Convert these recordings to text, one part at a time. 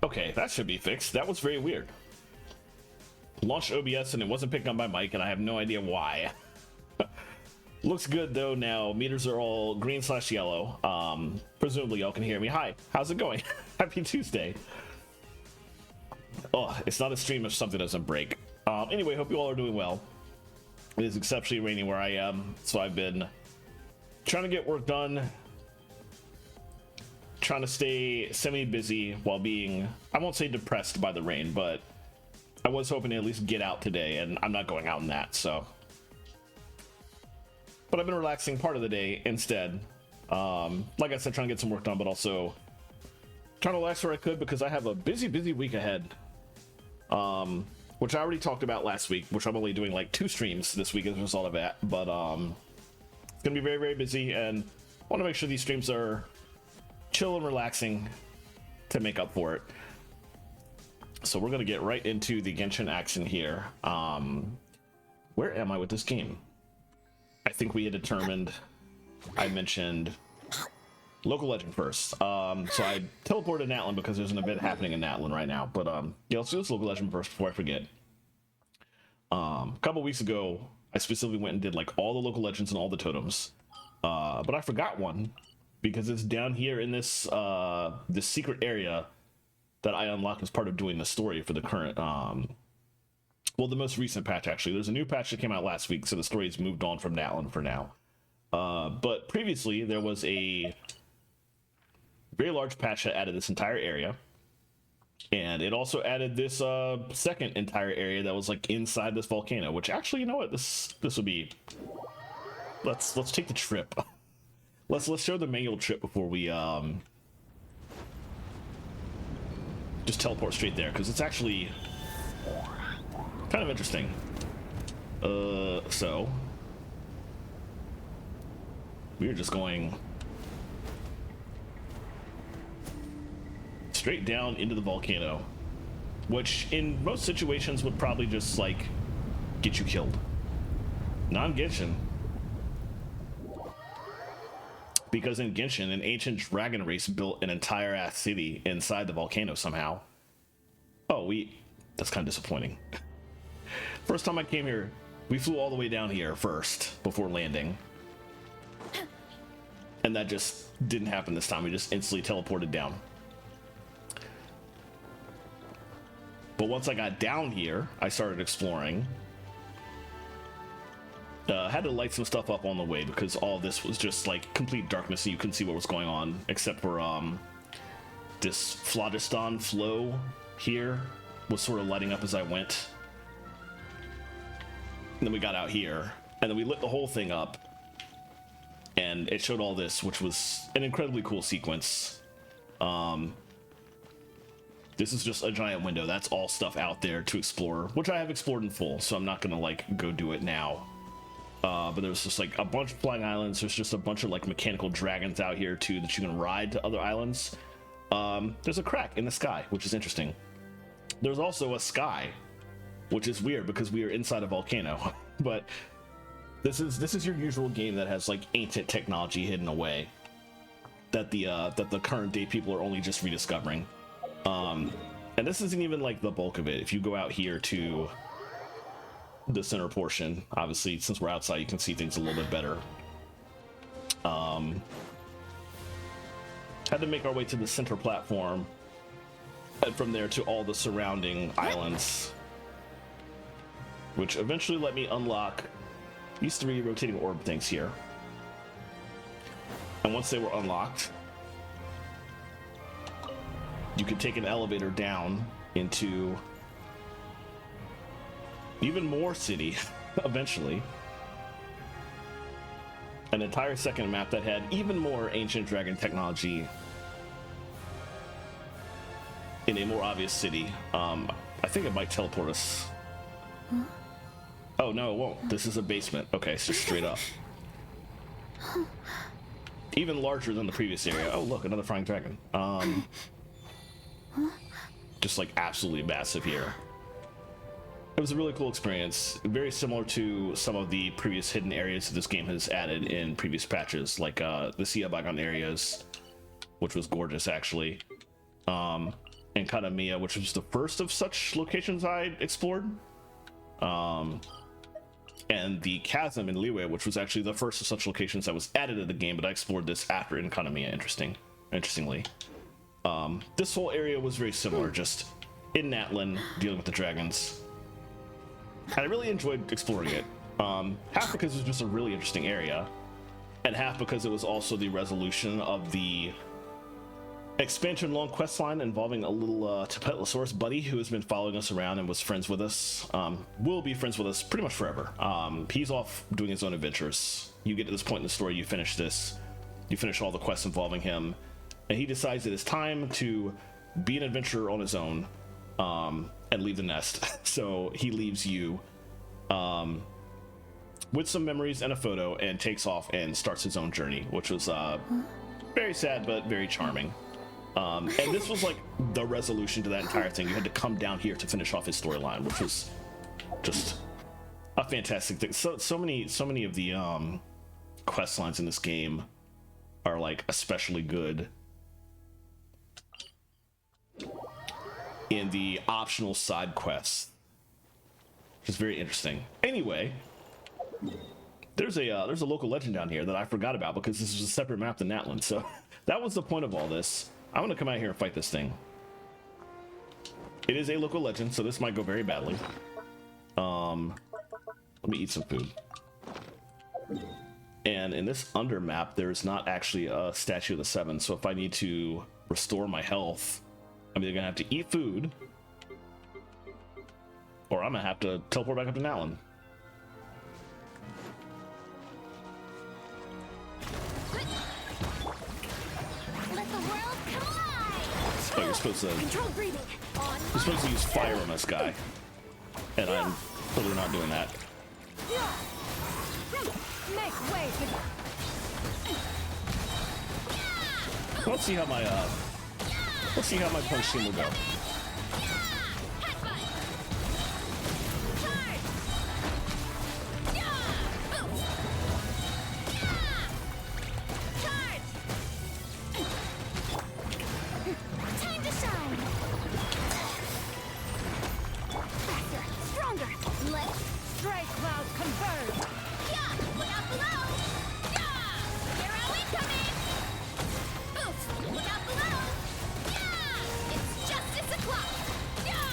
Okay, that should be fixed. That was very weird. Launched OBS and it wasn't picking up my mic, and I have no idea why. Looks good though now. Meters are all green slash yellow. Presumably y'all can hear me. Hi, how's it going? Happy Tuesday. Oh, it's not a stream if something doesn't break. Anyway, hope you all are doing well. It is exceptionally rainy where I am, so I've been trying to get work done, trying to stay semi-busy while being, I won't say depressed by the rain, but I was hoping to at least get out today, and I'm not going out in that, so. But I've been relaxing part of the day instead. Like I said, trying to get some work done, but also trying to relax where I could because I have a busy week ahead. Which I already talked about last week, which I'm only doing like 2 streams this week as a result of that. But it's gonna be very busy, and I want to make sure these streams are chill and relaxing to make up for it. So we're gonna get right into the Genshin action here. Where am I with this game? I think we had determined, I mentioned local legend first. So I teleported to Natlin because there's an event happening in Natlin right now. But yeah, let's do this local legend first before I forget. A couple weeks ago, I specifically went and did like all the local legends and all the totems. But I forgot one because it's down here in this this secret area that I unlocked as part of doing the story for the current well, the most recent patch actually. There's a new patch that came out last week, so the story's moved on from Natlin for now. But previously there was a very large patch that added this entire area, and it also added this second entire area that was like inside this volcano, which actually, you know what, this would be, let's take the trip. let's show the manual trip before we just teleport straight there, because it's actually kind of interesting. So we're just going straight down into the volcano, which in most situations would probably just like get you killed. Not in Genshin, because in Genshin, an ancient dragon race built an entire ass city inside the volcano somehow. Oh, that's kind of disappointing. First time I came here, we flew all the way down here first before landing, and that just didn't happen this time. We just instantly teleported down. But once I got down here, I started exploring. Had to light some stuff up on the way because all of this was just like complete darkness, so you couldn't see what was going on, except for this phlogiston flow here was sort of lighting up as I went. And then we got out here, and then we lit the whole thing up, and it showed all this, which was an incredibly cool sequence. This is just a giant window. That's all stuff out there to explore, which I have explored in full, so I'm not gonna like go do it now. But there's just like a bunch of flying islands. There's just a bunch of like mechanical dragons out here too that you can ride to other islands. There's a crack in the sky, which is interesting. There's also a sky, which is weird because we are inside a volcano. But this is your usual game that has like ancient technology hidden away that the current day people are only just rediscovering. And this isn't even like the bulk of it. If you go out here to the center portion, obviously since we're outside you can see things a little bit better. Had to make our way to the center platform, and from there to all the surrounding islands, which eventually let me unlock these 3 rotating orb things here. And once they were unlocked, you could take an elevator down into even more city eventually. An entire second map that had even more ancient dragon technology in a more obvious city. I think it might teleport us. Huh? Oh no, it won't. This is a basement. Okay, it's just straight up. Even larger than the previous area. Oh look, another flying dragon. Just like absolutely massive here. It was a really cool experience, very similar to some of the previous hidden areas that this game has added in previous patches, like the Sea of Bygone areas, which was gorgeous actually, and Kanamiya, which was the first of such locations I explored, and the Chasm in Liyue, which was actually the first of such locations that was added to the game, but I explored this after in Kanamiya, interestingly. This whole area was very similar, just in Natlin, dealing with the dragons. And I really enjoyed exploring it. Half because it was just a really interesting area, and half because it was also the resolution of the expansion long quest line involving a little Tapetlosaurus buddy who has been following us around and was friends with us, will be friends with us pretty much forever. He's off doing his own adventures. You get to this point in the story, you finish all the quests involving him, and he decides that it's time to be an adventurer on his own, and leave the nest. So he leaves you with some memories and a photo and takes off and starts his own journey, which was very sad but very charming. And this was like the resolution to that entire thing. You had to come down here to finish off his storyline, which was just a fantastic thing. So many of the quest lines in this game are like especially good in the optional side quests, which is very interesting. Anyway, there's a local legend down here that I forgot about because this is a separate map than that one. So that was the point of all this. I want to come out here and fight this thing. It is a local legend, so this might go very badly. Let me eat some food. And in this under map, there is not actually a statue of the seven. So if I need to restore my health, I'm either gonna have to eat food, or I'm gonna have to teleport back up to Nalin. Oh, you're supposed to use fire on this guy, and I'm totally not doing that. Let's see how my punch team will go.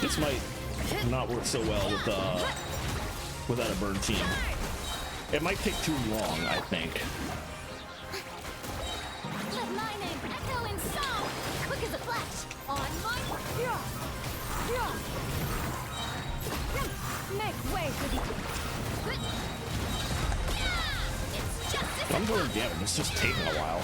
This might not work so well without a bird team. It might take too long, I think. Let my name echo in song, quick as a flash. On my make way for the. It's just I'm doing damage. It's just taking a while.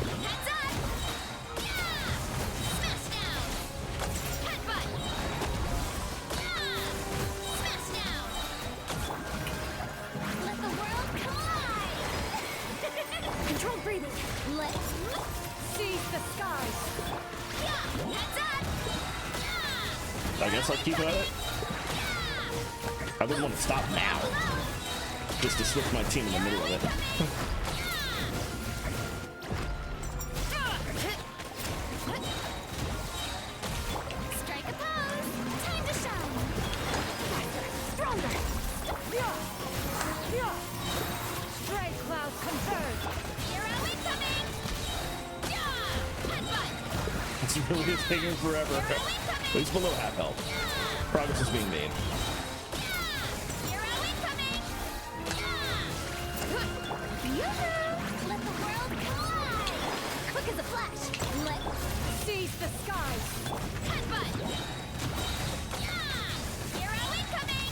I guess I'll keep at it. I wouldn't want to stop now, just to switch my team in the middle of it. strike a pose. Time to shine. Stronger. Stray clouds converge. Here are we coming. Headbutt. It's really taking forever. At least below half health. Progress is being made. Here are we coming. Let the world collide. Quick as a flash. Let's seize the skies. Headbutt. Here are we coming.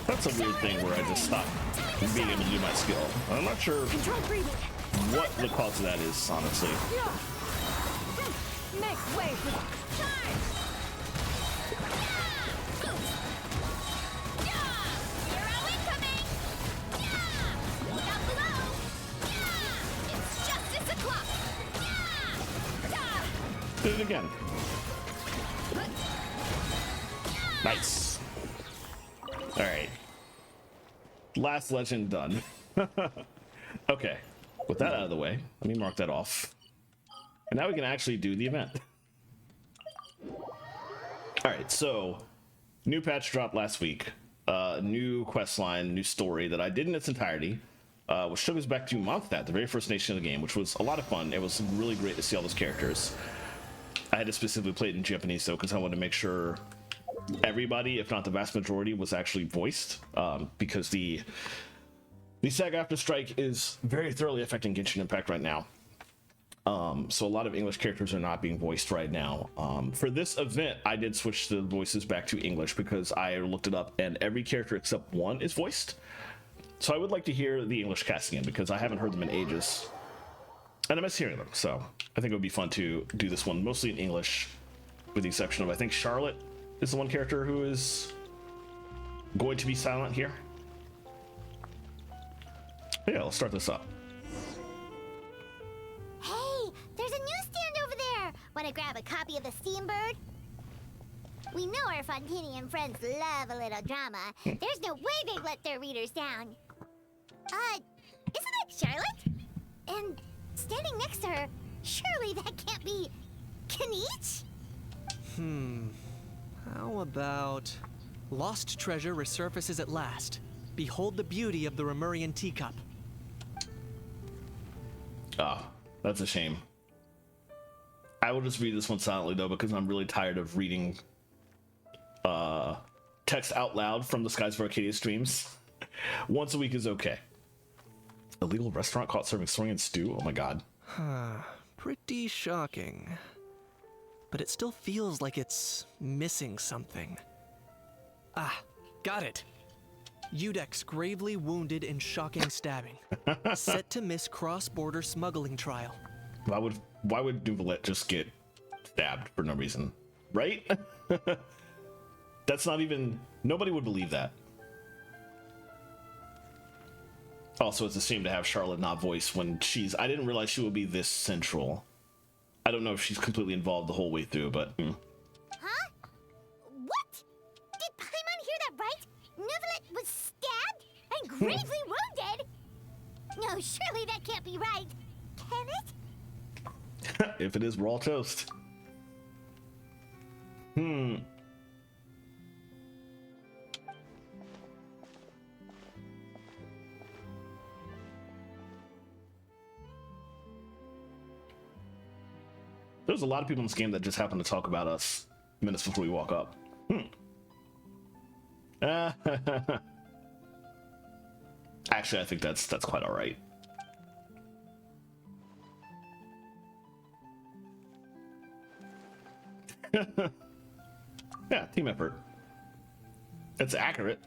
That's a weird thing where I just stop being able to do my skill. I'm not sure what the cause of that is, honestly. Make way for charge. Here are we coming. Look out below. It's justice o'clock. Do it again. Nice. All right. Last legend done. Okay. With that out of the way, let me mark that off. And now we can actually do the event. All right, so new patch dropped last week. New quest line, new story that I did in its entirety, which took us back to Monthat, the very first nation of the game, which was a lot of fun. It was really great to see all those characters. I had to specifically play it in Japanese though, because I wanted to make sure everybody, if not the vast majority, was actually voiced, because the SAG-AFTRA strike is very thoroughly affecting Genshin Impact right now. So a lot of English characters are not being voiced right now. For this event, I did switch the voices back to English because I looked it up and every character except one is voiced. So I would like to hear the English casting in because I haven't heard them in ages. And I miss hearing them, so I think it would be fun to do this one mostly in English, with the exception of, I think, Charlotte is the one character who is going to be silent here. Yeah, let's start this up. Hey, there's a newsstand over there. Want to grab a copy of the Steambird? We know our Fontanian friends love a little drama. There's no way they'd let their readers down. Isn't that Charlotte? And standing next to her, surely that can't be Kanich? How about... Lost treasure resurfaces at last. Behold the beauty of the Remurian teacup. Ah, that's a shame. I will just read this one silently though, because I'm really tired of reading text out loud from the Skies of Arcadia streams. Once a week is okay. Illegal restaurant caught serving Saurian stew? Oh my god. Pretty shocking. But it still feels like it's missing something. Ah, got it. Udex gravely wounded in shocking stabbing. Set to miss cross-border smuggling trial. Why would Duvalet just get stabbed for no reason? Right? That's not even... Nobody would believe that. Also, it's a shame to have Charlotte not voice when she's... I didn't realize she would be this central. I don't know if she's completely involved the whole way through, but... Huh? What? Did Paimon hear that right? Neuvillette was stabbed and gravely wounded? No, surely that can't be right. Can it? If it is, we're all toast. There's a lot of people in this game that just happen to talk about us minutes before we walk up. Actually, I think that's quite all right. Yeah, team effort. It's accurate.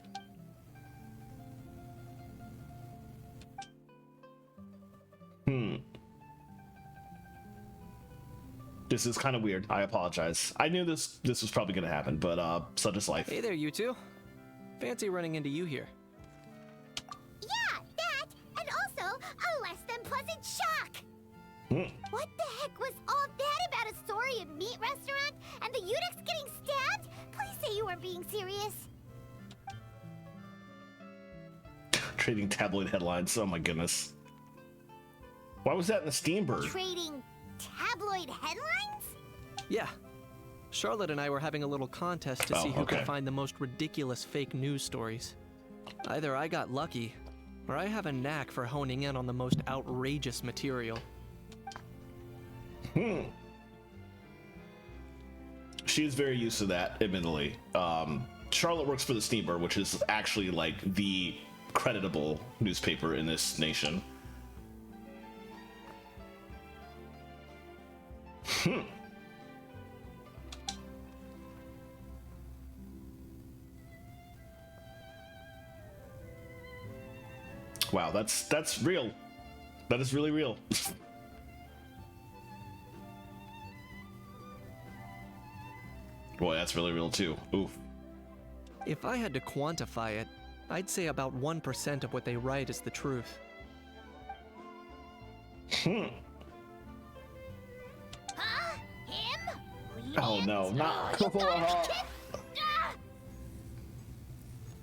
This is kind of weird. I apologize. I knew this was probably going to happen, but such is life. Hey there, you two. Fancy running into you here. Yeah, that, and also a less than pleasant shock. What the heck was all that about a Saurian meat restaurant and the Udex getting stabbed? Please say you weren't being serious. Trading tabloid headlines. Oh my goodness. Why was that in the Steambird? Trading tabloid headlines? Yeah. Charlotte and I were having a little contest to see who could find the most ridiculous fake news stories. Either I got lucky, or I have a knack for honing in on the most outrageous material. She's very used to that, admittedly. Charlotte works for the Steambird, which is actually like the creditable newspaper in this nation. Wow, that's real. That is really real. Boy, that's really real too. Oof. If I had to quantify it, I'd say about 1% of what they write is the truth. Huh? Him? Oh no, not.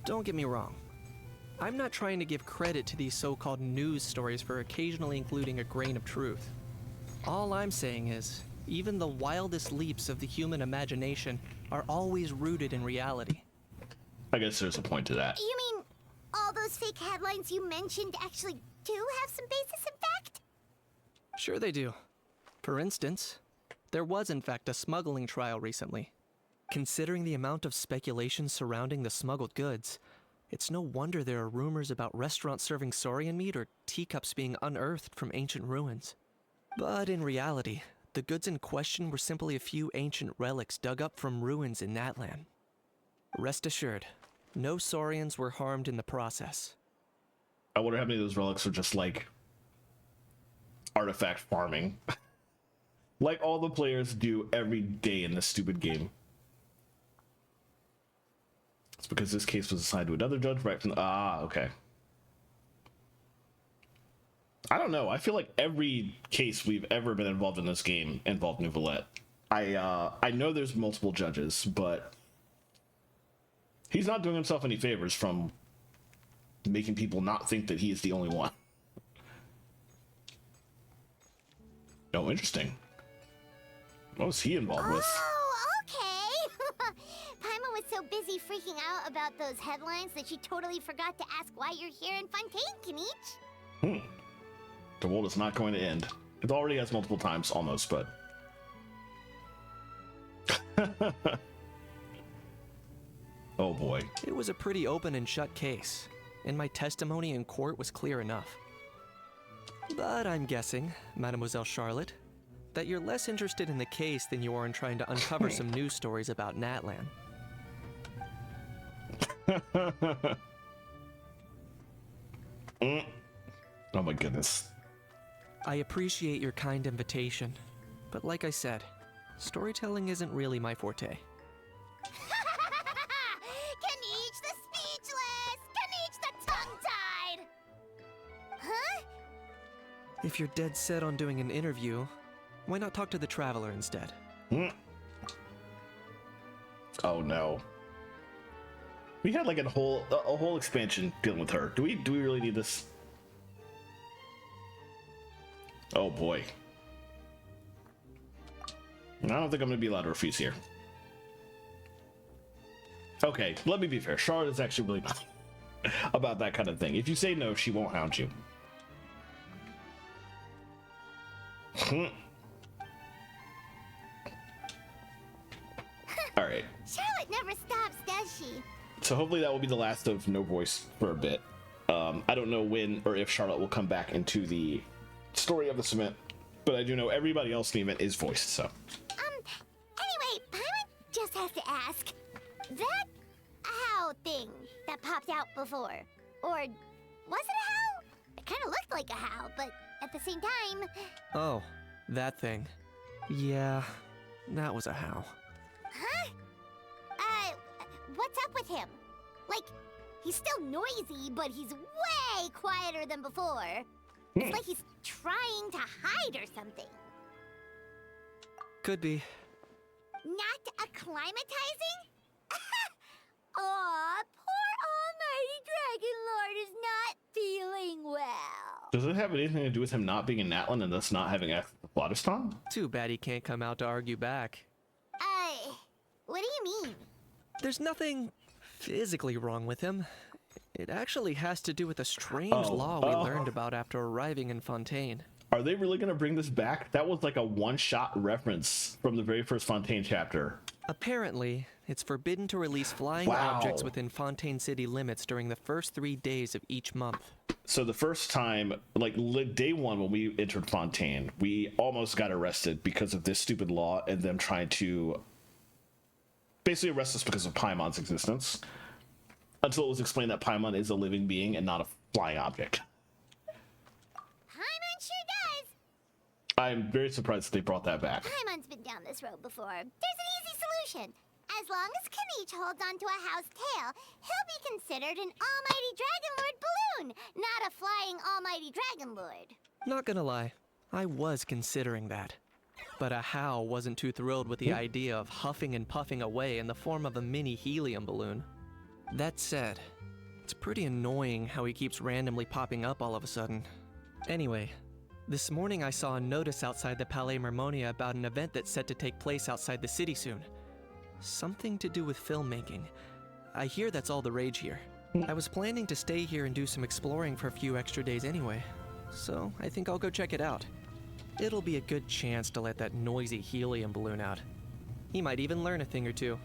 Don't get me wrong. I'm not trying to give credit to these so-called news stories for occasionally including a grain of truth. All I'm saying is, even the wildest leaps of the human imagination are always rooted in reality. I guess there's a point to that. You mean all those fake headlines you mentioned actually do have some basis in fact? Sure they do. For instance, There was, in fact, a smuggling trial recently. Considering the amount of speculation surrounding the smuggled goods, it's no wonder there are rumors about restaurants serving saurian meat or teacups being unearthed from ancient ruins. But in reality, the goods in question were simply a few ancient relics dug up from ruins in Natlan. Rest assured, no saurians were harmed in the process. I wonder how many of those relics are just like artifact farming. Like all the players do every day in this stupid game. It's because this case was assigned to another judge right from the... Ah, okay. I don't know. I feel like every case we've ever been involved in this game involved Nouvelette. I know there's multiple judges, but he's not doing himself any favors from making people not think that he is the only one. Oh, interesting. What was he involved with? Oh, okay. Paimon was so busy freaking out about those headlines that she totally forgot to ask why you're here in Fontaine, Kanich. The world is not going to end. It already has multiple times, almost, but... Oh boy. It was a pretty open and shut case, and my testimony in court was clear enough. But I'm guessing, Mademoiselle Charlotte, that you're less interested in the case than you are in trying to uncover some news stories about Natlan. Oh my goodness. I appreciate your kind invitation, but like I said, storytelling isn't really my forte. Kanich the speechless! Kanich the tongue-tied! Huh? If you're dead set on doing an interview, why not talk to the Traveler instead? Oh no. We had like a whole expansion dealing with her. Do we really need this? Oh boy. I don't think I'm gonna be allowed to refuse here. Okay, let me be fair. Charlotte is actually really nice about that kind of thing. If you say no, she won't hound you. All right. Charlotte never stops, does she? So hopefully that will be the last of No Voice for a bit. I don't know when or if Charlotte will come back into the story of the cement, but I do know everybody else in the event is voiced, so. Anyway, Paimon just has to ask. That how thing that popped out before, or was it a how? It kind of looked like a how, but at the same time... Oh, that thing. Yeah, that was a how. Huh? What's up with him? Like, he's still noisy, but he's way quieter than before. It's like he's trying to hide or something. Could be. Not acclimatizing? Aw, poor Almighty Dragon Lord is not feeling well. Does it have anything to do with him not being in Natlan and thus not having access to Flotistan? Too bad he can't come out to argue back. What do you mean? There's nothing physically wrong with him. It actually has to do with a strange law we learned about after arriving in Fontaine. Are they really going to bring this back? That was like a one-shot reference from the very first Fontaine chapter. Apparently, it's forbidden to release flying objects within Fontaine city limits during the first 3 days of each month. So the first time, like day one when we entered Fontaine, we almost got arrested because of this stupid law and them trying to basically arrest us because of Paimon's existence. Until it was explained that Paimon is a living being and not a flying object. Paimon sure does. I'm very surprised that they brought that back. Paimon's been down this road before. There's an easy solution. As long as Kanich holds onto a house tail, he'll be considered an Almighty Dragon Lord balloon, not a flying Almighty Dragon Lord. Not gonna lie, I was considering that. But a How wasn't too thrilled with the idea of huffing and puffing away in the form of a mini helium balloon. That said, it's pretty annoying how he keeps randomly popping up all of a sudden. Anyway, this morning I saw a notice outside the Palais Mermonia about an event that's set to take place outside the city soon. Something to do with filmmaking. I hear that's all the rage here. I was planning to stay here and do some exploring for a few extra days anyway, so I think I'll go check it out. It'll be a good chance to let that noisy helium balloon out. He might even learn a thing or two.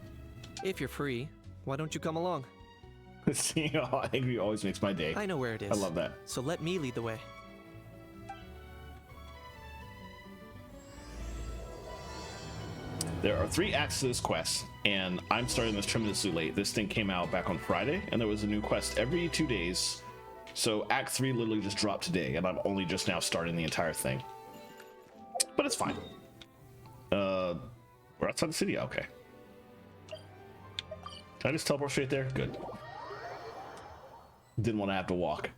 If you're free, why don't you come along? Seeing how angry always makes my day. I know where it is. I love that. So let me lead the way. There are 3 acts to this quest, and I'm starting this tremendously late. This thing came out back on Friday, and there was a new quest every 2 days. So Act 3 literally just dropped today, and I'm only just now starting the entire thing. But it's fine. We're outside the city? Okay. Can I just teleport straight there? Good. Didn't want to have to walk.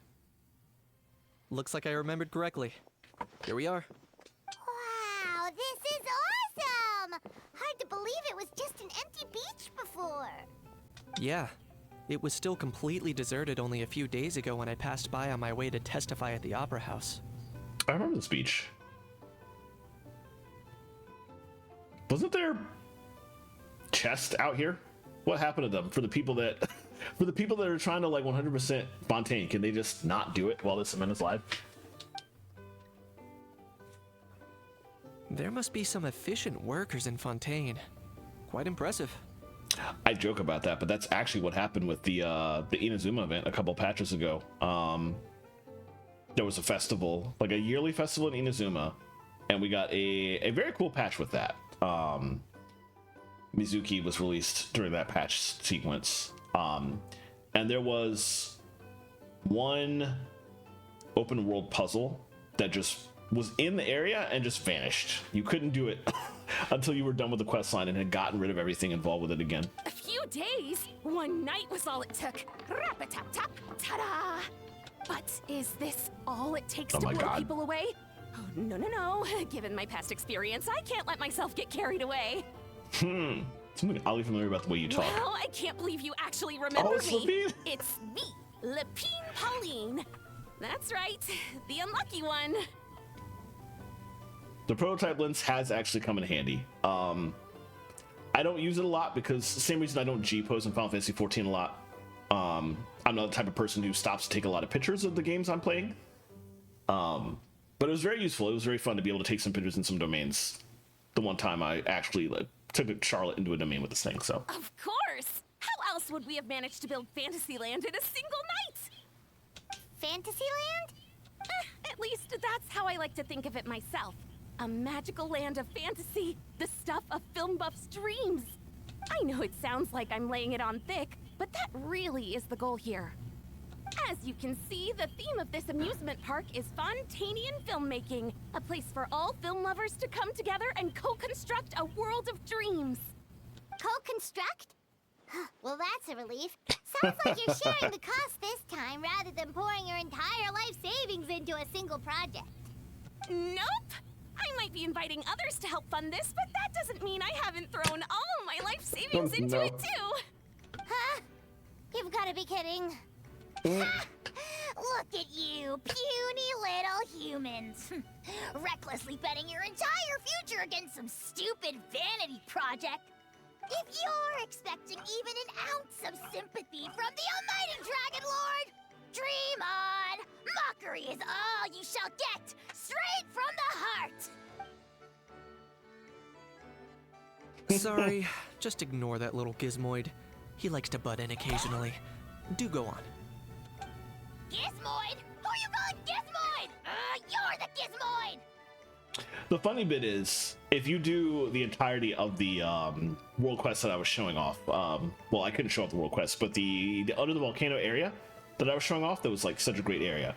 Looks like I remembered correctly. Here we are. Wow, this is awesome! Hard to believe it was just an empty beach before. Yeah. It was still completely deserted only a few days ago when I passed by on my way to testify at the Opera House. I remember this beach. Wasn't there chests out here? What happened to them? For the people that are trying to like 100% Fontaine, can they just not do it while this cement is live? There must be some efficient workers in Fontaine. Quite impressive. I joke about that, but that's actually what happened with the Inazuma event a couple patches ago. There was a festival, like a yearly festival in Inazuma, and we got a very cool patch with that. Mizuki was released during that patch sequence, and there was one open world puzzle that just was in the area and just vanished. You couldn't do it until you were done with the quest line and had gotten rid of everything involved with it again. A few days? One night was all it took. Rap-a-tap-tap, ta-da! But is this all it takes Oh to my blow God. people away? Oh, no. Given my past experience, I can't let myself get carried away. Something oddly familiar about the way you talk. Well, I can't believe you actually remember it's me. Lapine. It's me, Lapine Pauline. That's right, the unlucky one. The prototype lens has actually come in handy. I don't use it a lot because the same reason I don't G-pose in Final Fantasy 14 a lot. I'm not the type of person who stops to take a lot of pictures of the games I'm playing. But it was very useful. It was very fun to be able to take some pictures in some domains. The one time I actually took Charlotte into a domain with this thing, so. Of course! How else would we have managed to build Fantasyland in a single night? Fantasyland? At least that's how I like to think of it myself. A magical land of fantasy, the stuff of film buffs' dreams. I know it sounds like I'm laying it on thick, but that really is the goal here. As you can see, the theme of this amusement park is Fontanian filmmaking, a place for all film lovers to come together and co-construct a world of dreams. Co-construct? Well, that's a relief. Sounds like you're sharing the cost this time rather than pouring your entire life savings into a single project. Nope! I might be inviting others to help fund this, but that doesn't mean I haven't thrown all my life savings into it too. Huh? You've got to be kidding. Look at you, puny little humans. Recklessly betting your entire future against some stupid vanity project. If you're expecting even an ounce of sympathy from the almighty Dragon Lord, dream on! Mockery is all you shall get, straight from the heart! Sorry, just ignore that little gizmoid. He likes to butt in occasionally. Do go on. Gizmoid? Who you calling Gizmoid? You're the Gizmoid! The funny bit is, if you do the entirety of the world quest that I was showing off, well, I couldn't show off the world quest, but the under the volcano area that I was showing off, that was like such a great area.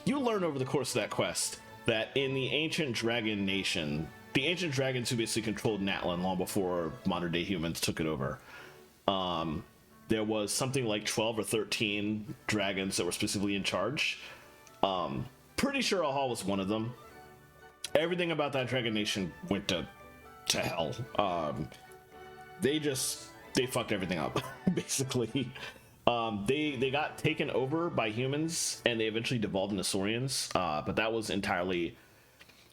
You learn over the course of that quest that in the ancient dragon nation, the ancient dragons who basically controlled Natlan long before modern day humans took it over, there was something like 12 or 13 dragons that were specifically in charge. Pretty sure Ahal was one of them. Everything about that dragon nation went to hell. They fucked everything up, basically. They got taken over by humans, and they eventually devolved into Saurians. But that was entirely,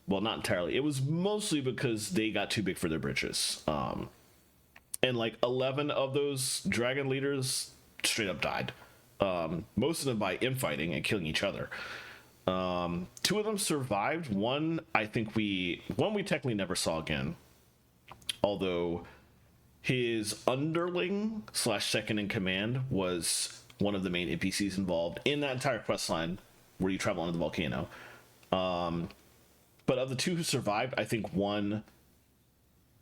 well, not entirely. It was mostly because they got too big for their britches. And like 11 of those dragon leaders straight up died. Most of them by infighting and killing each other. Two of them survived. One we technically never saw again, although his underling slash second in command was one of the main NPCs involved in that entire quest line where you travel under the volcano. But of the two who survived, I think one,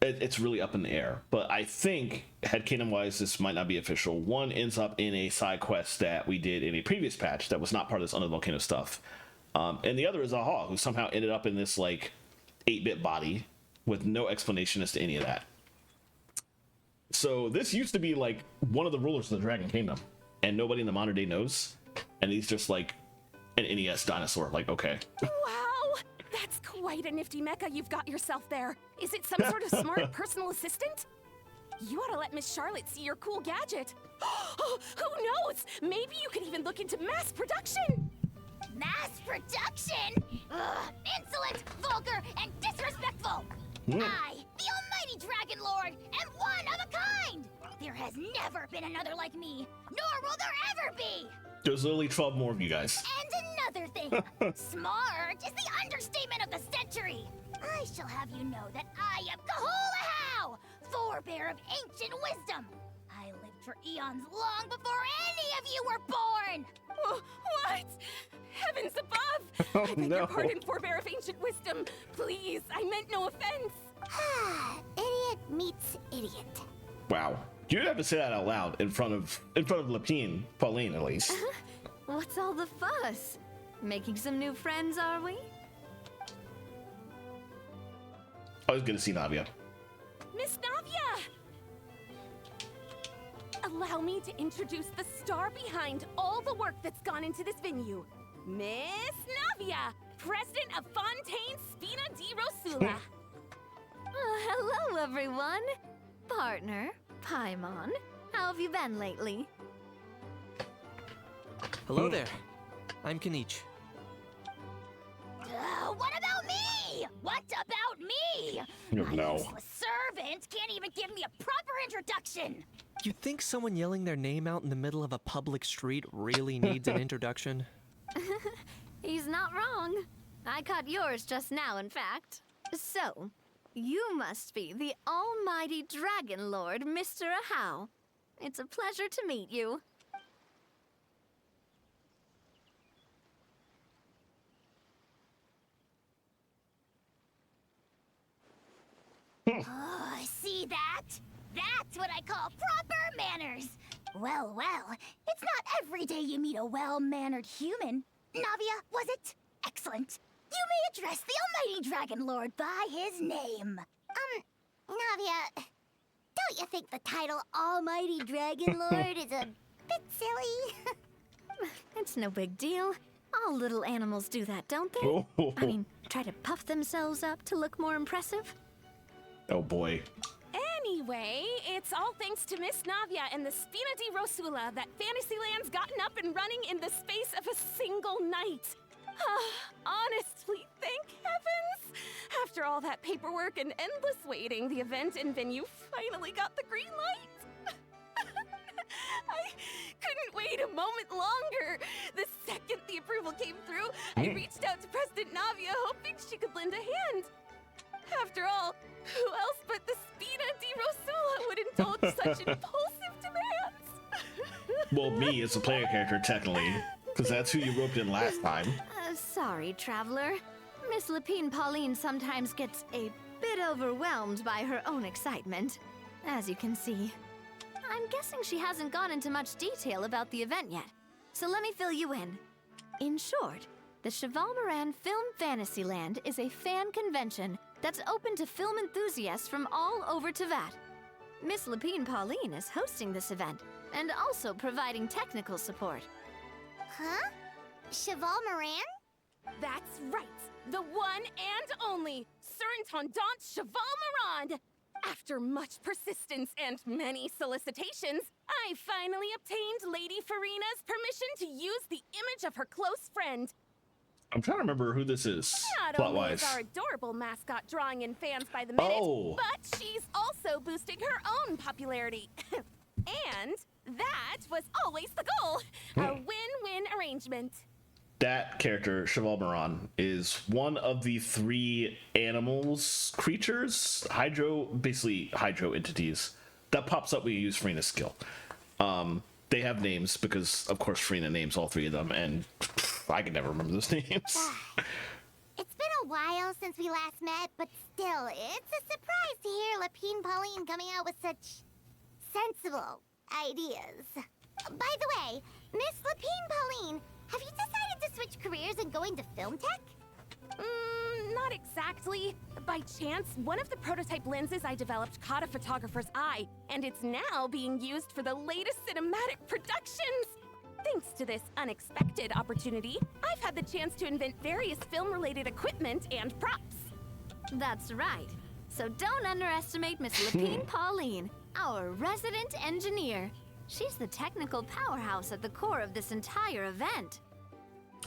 it's really up in the air. But I think, headcanon wise, this might not be official. One ends up in a side quest that we did in a previous patch that was not part of this under the volcano stuff. And the other is Aha, who somehow ended up in this like 8-bit body with no explanation as to any of that. So this used to be like one of the rulers of the Dragon Kingdom, and nobody in the modern day knows. And he's just like an NES dinosaur. Like, okay. Wow, that's quite a nifty mecha you've got yourself there. Is it some sort of smart personal assistant? You ought to let Miss Charlotte see your cool gadget. Who knows? Maybe you could even look into mass production. Mass production? Ugh, insolent, vulgar, and disrespectful! I, the almighty Dragon Lord, am one of a kind! There has never been another like me, nor will there ever be! There's literally 12 more of you guys. And another thing, smart is the understatement of the century! I shall have you know that I am Kahulahau, forebear of ancient wisdom! I lived for eons long before any of you were born! What? Heavens above! I beg your pardon, forebear of ancient wisdom. Please, I meant no offense. Idiot meets idiot. Wow. You'd have to say that out loud in front of Pauline at least. What's all the fuss? Making some new friends, are we? I was gonna see Navia. Miss Navia! Allow me to introduce the star behind all the work that's gone into this venue. Miss Navia, president of Fontaine Spina di Rosula. Hello, everyone. Partner, Paimon. How have you been lately? Hello there. I'm Kenichi. What about me? What about me? My No. useless servant can't even give me a proper introduction. You think someone yelling their name out in the middle of a public street really needs an introduction? He's not wrong. I caught yours just now, in fact. So, you must be the almighty Dragon Lord, Mr. Ahau. It's a pleasure to meet you. Oh, see that? That's what I call proper manners. Well, it's not every day you meet a well-mannered human. Navia, was it? Excellent. You may address the almighty Dragon Lord by his name. Navia, don't you think the title Almighty Dragon Lord is a bit silly? It's no big deal. All little animals do that, don't they? I mean, try to puff themselves up to look more impressive. Oh boy. Anyway, it's all thanks to Miss Navia and the Spina di Rosula that Fantasyland's gotten up and running in the space of a single night. Honestly, thank heavens! After all that paperwork and endless waiting, the event and venue finally got the green light. I couldn't wait a moment longer. The second the approval came through, I reached out to President Navia, hoping she could lend a hand. After all, who else but the Spina di Rosula would indulge such impulsive demands? Well, me as a player character, technically, because that's who you roped in last time. Sorry, traveler. Miss Lapine Pauline sometimes gets a bit overwhelmed by her own excitement, as you can see. I'm guessing she hasn't gone into much detail about the event yet, so let me fill you in. In short, the Cheval Moran Film Fantasyland is a fan convention that's open to film enthusiasts from all over Teyvat. Miss Lapine Pauline is hosting this event, and also providing technical support. Huh? Cheval Moran? That's right, the one and only Sir Intendant Cheval Moran. After much persistence and many solicitations, I finally obtained Lady Farina's permission to use the image of her close friend. I'm trying to remember who this is, Not only plot-wise. is our adorable mascot drawing in fans by the minute, but she's also boosting her own popularity. And that was always the goal, a win-win arrangement. that character, Cheval Moran, is one of the 3 animals, creatures, basically hydro entities that pops up when you use Freena's skill. They have names because, of course, Freena names all 3 of them, and I can never remember those names. It's been a while since we last met, but still, it's a surprise to hear Lapine Pauline coming out with such sensible ideas. By the way, Miss Lapine Pauline, have you decided to switch careers and go into film tech? Not exactly. By chance, one of the prototype lenses I developed caught a photographer's eye, and it's now being used for the latest cinematic productions. Thanks to this unexpected opportunity, I've had the chance to invent various film-related equipment and props. That's right. So don't underestimate Miss Lapine Pauline, our resident engineer. She's the technical powerhouse at the core of this entire event.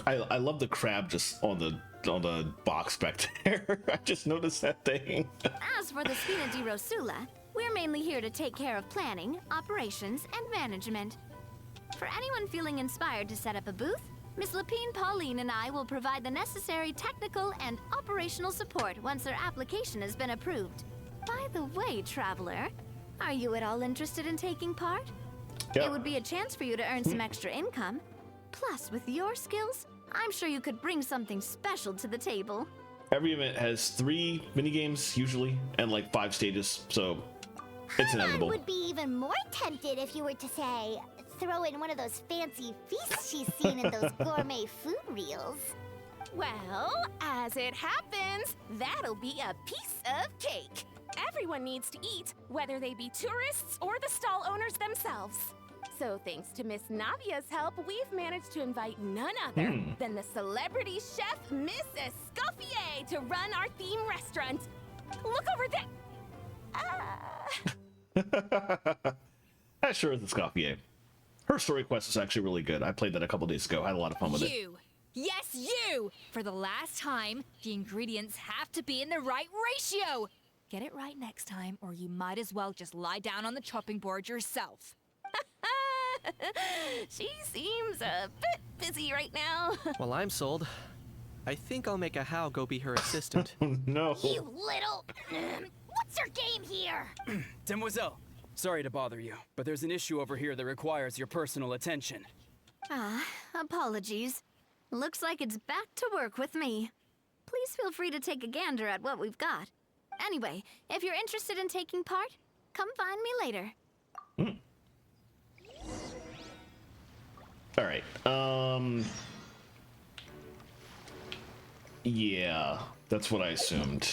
I love the crab just on the box back there. I just noticed that thing. As for the Spina di Rosula, we're mainly here to take care of planning, operations, and management. For anyone feeling inspired to set up a booth, Miss Lapine Pauline and I will provide the necessary technical and operational support once their application has been approved. By the way, Traveler, are you at all interested in taking part? Yeah. It would be a chance for you to earn some extra income. Plus, with your skills, I'm sure you could bring something special to the table. Every event has 3 minigames usually, and like 5 stages, so it's I inevitable. would be even more tempted if you were to say, throw in one of those fancy feasts she's seen in those gourmet food reels. Well, as it happens, that'll be a piece of cake. Everyone needs to eat, whether they be tourists or the stall owners themselves. So thanks to Miss Navia's help, we've managed to invite none other than the celebrity chef, Miss Escoffier, to run our theme restaurant. Look over there. That sure is Escoffier. Her story quest is actually really good. I played that a couple days ago. I had a lot of fun with it. You! Yes, you! For the last time, the ingredients have to be in the right ratio! Get it right next time, or you might as well just lie down on the chopping board yourself. She seems a bit busy right now. Well, I'm sold. I think I'll make a How go be her assistant. No. You little... What's your game here? Demoiselle, sorry to bother you, but there's an issue over here that requires your personal attention. Apologies. Looks like it's back to work with me. Please feel free to take a gander at what we've got. Anyway, if you're interested in taking part, come find me later. All right. Yeah, that's what I assumed.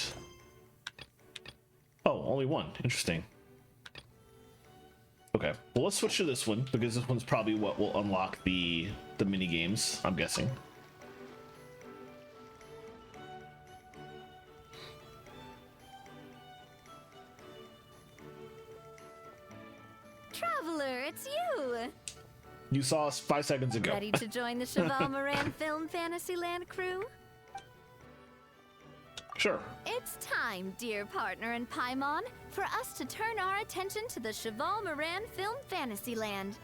Oh, only one. Interesting. Okay, well, let's switch to this one because this one's probably what will unlock the mini games, I'm guessing. Traveler, it's you! You saw us 5 seconds ago. Ready to join the Cheval Moran Film Fantasyland crew? Sure. It's time, dear partner in Paimon, for us to turn our attention to the Cheval Moran Film Fantasyland.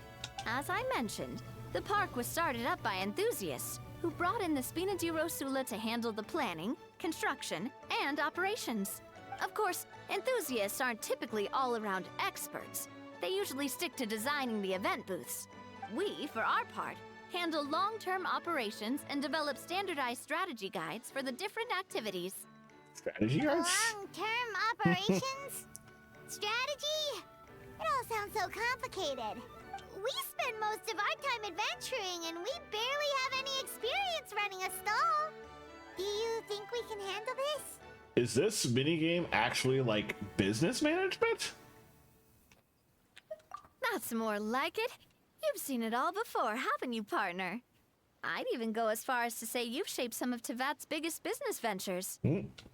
As I mentioned, the park was started up by enthusiasts who brought in the Spina di Rosula to handle the planning, construction, and operations. Of course, enthusiasts aren't typically all-around experts. They usually stick to designing the event booths. We, for our part, handle long-term operations and develop standardized strategy guides for the different activities. Strategy guards? Long-term operations? Strategy? It all sounds so complicated. We spend most of our time adventuring and we barely have any experience running a stall. Do you think we can handle this? Is this minigame actually like business management? That's more like it. You've seen it all before, haven't you, partner? I'd even go as far as to say you've shaped some of Tevat's biggest business ventures.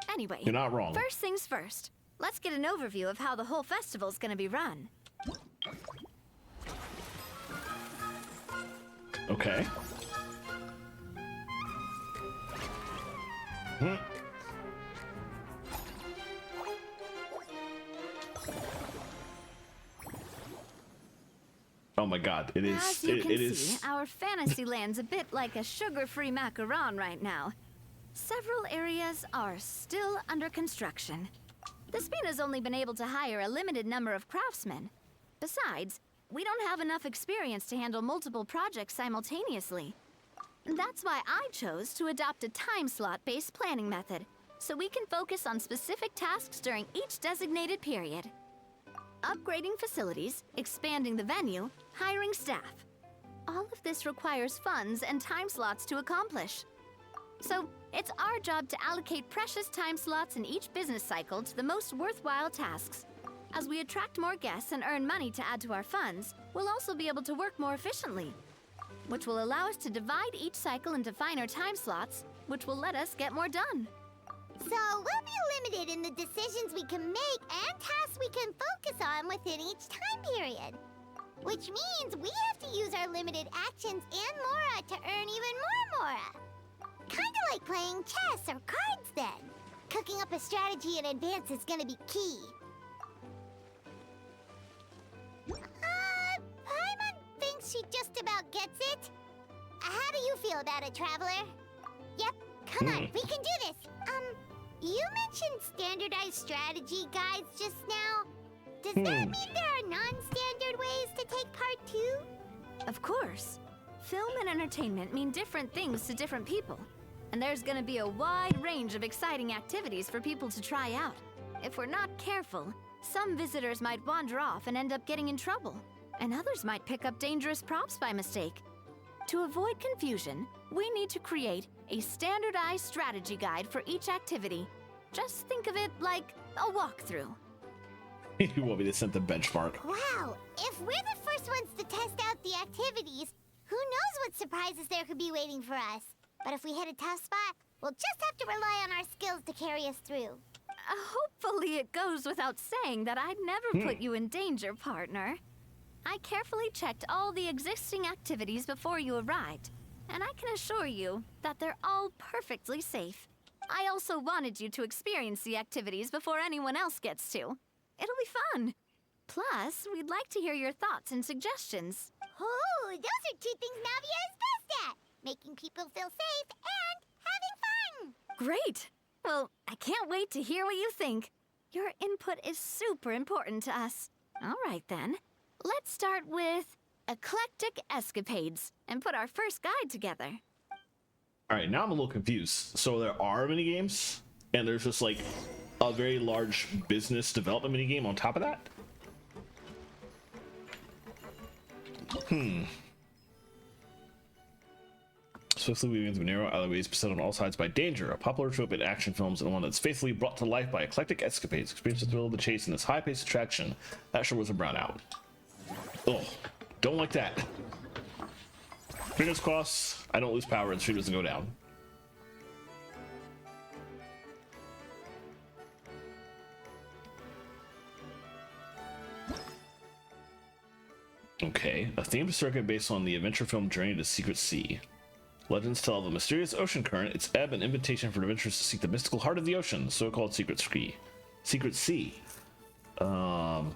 Anyway, You're not wrong. first things first. Let's get an overview of how the whole festival's gonna be run. Okay. Oh my god, it is. As you can it see, is. our fantasy land's a bit like a sugar-free macaron right now. Several areas are still under construction. The Spin has only been able to hire a limited number of craftsmen. Besides, we don't have enough experience to handle multiple projects simultaneously. That's why I chose to adopt a time slot-based planning method, so we can focus on specific tasks during each designated period. Upgrading facilities, expanding the venue, hiring staff. All of this requires funds and time slots to accomplish. So, it's our job to allocate precious time slots in each business cycle to the most worthwhile tasks. As we attract more guests and earn money to add to our funds, we'll also be able to work more efficiently, which will allow us to divide each cycle into finer time slots, which will let us get more done. So we'll be limited in the decisions we can make and tasks we can focus on within each time period. Which means we have to use our limited actions and Mora to earn even more Mora. Kinda like playing chess or cards then. Cooking up a strategy in advance is gonna be key. Paimon thinks she just about gets it. How do you feel about it, Traveler? Yep, come on, we can do this. You mentioned standardized strategy guides just now. Does that mean there are non-standard ways to take part too? Of course. Film and entertainment mean different things to different people. And there's gonna be a wide range of exciting activities for people to try out. If we're not careful, some visitors might wander off and end up getting in trouble. And others might pick up dangerous props by mistake. To avoid confusion, we need to create a standardized strategy guide for each activity. Just think of it like a walkthrough. You want me to set the benchmark? Wow, if we're the first ones to test out the activities, who knows what surprises there could be waiting for us. But if we hit a tough spot, we'll just have to rely on our skills to carry us through. Hopefully it goes without saying that I'd never put you in danger, partner. I carefully checked all the existing activities before you arrived, and I can assure you that they're all perfectly safe. I also wanted you to experience the activities before anyone else gets to. It'll be fun. Plus, we'd like to hear your thoughts and suggestions. Oh, those are two things Navia is best at. Making people feel safe and having fun. Great! Well, I can't wait to hear what you think. Your input is super important to us. All right, then. Let's start with Eclectic Escapades and put our first guide together. All right, now I'm a little confused. So there are mini games, and there's just like a very large business development mini game on top of that. Swiftly weaving through narrow alleyways beset on all sides by danger, a popular trope in action films and one that's faithfully brought to life by eclectic escapades. Experience the thrill of the chase in this high-paced attraction. That sure was a brownout. Oh, don't like that. Fingers crossed, I don't lose power and the stream doesn't go down. Okay, a themed circuit based on the adventure film Journey to Secret Sea. Legends tell of a mysterious ocean current, its ebb an invitation for adventurers to seek the mystical heart of the ocean, the so-called Secret Sea. Secret Sea. Alright,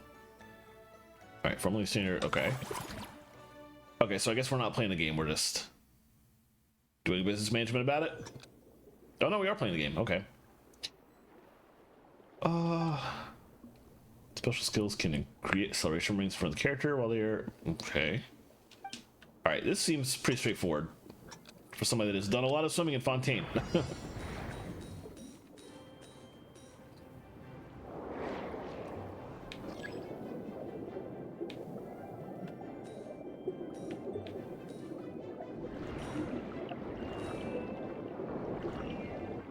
formerly standard, okay. Okay, so I guess we're not playing the game, we're just doing business management about it? Oh no, we are playing the game, okay. Special skills can create acceleration rings for the character while they're... Okay. Alright, this seems pretty straightforward for somebody that has done a lot of swimming in Fontaine.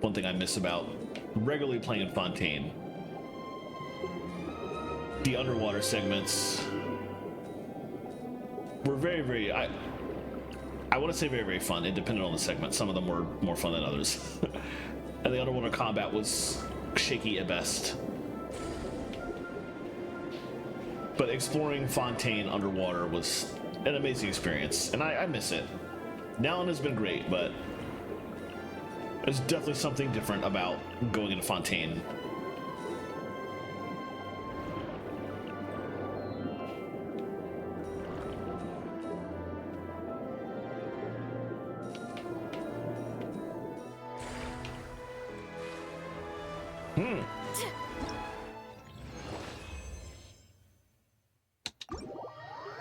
One thing I miss about regularly playing Fontaine, the underwater segments were very, I want to say very fun. It depended on the segment. Some of them were more fun than others. And the underwater combat was shaky at best. But exploring Fontaine underwater was an amazing experience, and I miss it. Nowlan has been great, but there's definitely something different about going into Fontaine.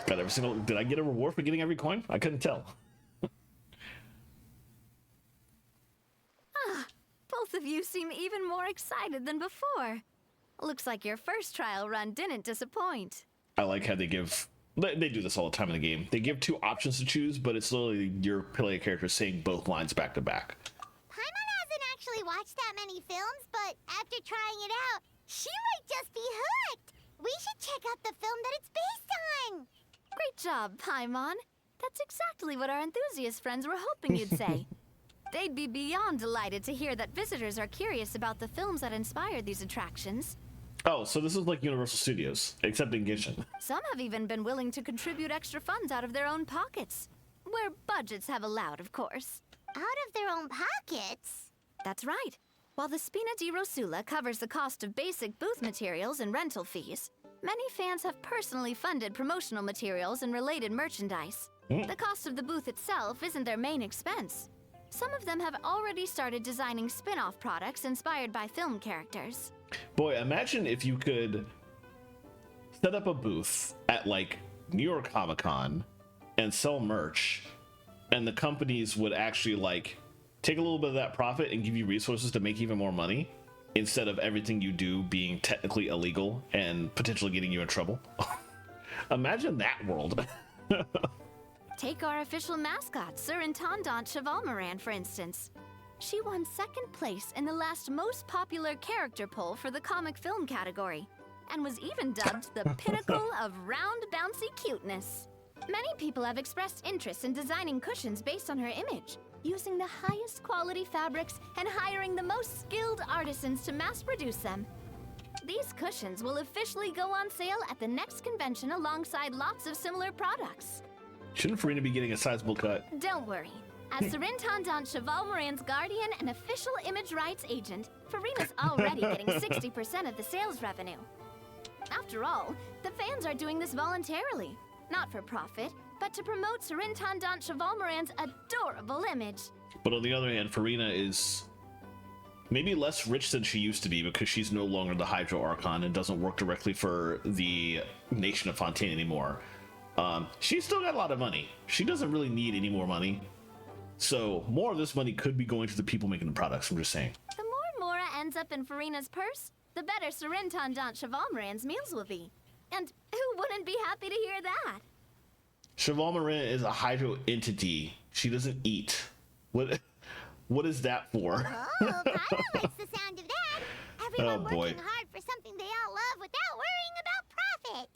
Got every single. Did I get a reward for getting every coin? I couldn't tell. Both of you seem even more excited than before. Looks like your first trial run didn't disappoint. I like how they give. They do this all the time in the game. They give two options to choose, but it's literally your player character saying both lines back to back. Paimon hasn't actually watched that many films, but after trying it out, she might just be hooked. We should check out the film that it's based on. Great job, Paimon. That's exactly what our enthusiast friends were hoping you'd say. They'd be beyond delighted to hear that visitors are curious about the films that inspired these attractions. Oh, so this is like Universal Studios, except in Genshin. Some have even been willing to contribute extra funds out of their own pockets. Where budgets have allowed, of course. Out of their own pockets? That's right. While the Spina di Rosula covers the cost of basic booth materials and rental fees, many fans have personally funded promotional materials and related merchandise. The cost of the booth itself isn't their main expense. Some of them have already started designing spin-off products inspired by film characters. Boy, imagine if you could set up a booth at like New York Comic Con and sell merch, and the companies would actually like take a little bit of that profit and give you resources to make even more money, instead of everything you do being technically illegal and potentially getting you in trouble. Imagine that world. Take our official mascot, Sir Intendant Chevalmoran, for instance. She won second place in the last most popular character poll for the comic film category, and was even dubbed the pinnacle of round, bouncy cuteness. Many people have expressed interest in designing cushions based on her image, using the highest quality fabrics and hiring the most skilled artisans to mass produce them. These cushions will officially go on sale at the next convention alongside lots of similar products. Shouldn't Farina be getting a sizable cut? Don't worry. As Surintendant Chevalmoran's guardian and official image rights agent, Farina's already getting 60% of the sales revenue. After all, the fans are doing this voluntarily, not for profit, but to promote Surintendant Chevalmoran's adorable image. But on the other hand, Farina is maybe less rich than she used to be because she's no longer the Hydro Archon and doesn't work directly for the Nation of Fontaine anymore. She's still got a lot of money. She doesn't really need any more money. So more of this money could be going to the people making the products, I'm just saying. The more Mora ends up in Farina's purse, the better Surintendant Chevalmoran's meals will be. And who wouldn't be happy to hear that? Chevalmoran is a Hydro entity. She doesn't eat. What is that for? Oh, Paimon likes the sound of that. Everyone Oh, boy. working hard for something they all love without worrying about profit.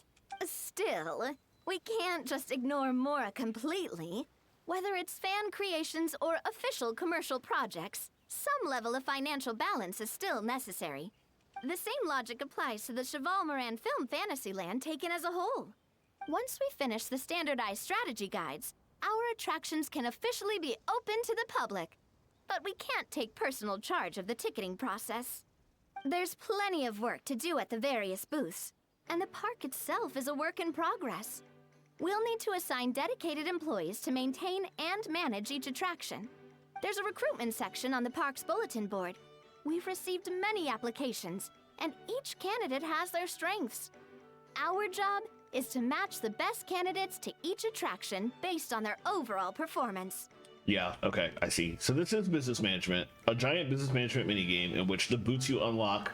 Still, we can't just ignore Mora completely. Whether it's fan creations or official commercial projects, some level of financial balance is still necessary. The same logic applies to the Chevalmoran film Fantasyland taken as a whole. Once we finish the standardized strategy guides, our attractions can officially be open to the public. But we can't take personal charge of the ticketing process. There's plenty of work to do at the various booths, and the park itself is a work in progress. We'll need to assign dedicated employees to maintain and manage each attraction. There's a recruitment section on the park's bulletin board. We've received many applications, and each candidate has their strengths. Our job is to match the best candidates to each attraction based on their overall performance. Yeah, okay, I see. So this is business management, a giant business management minigame in which the boots you unlock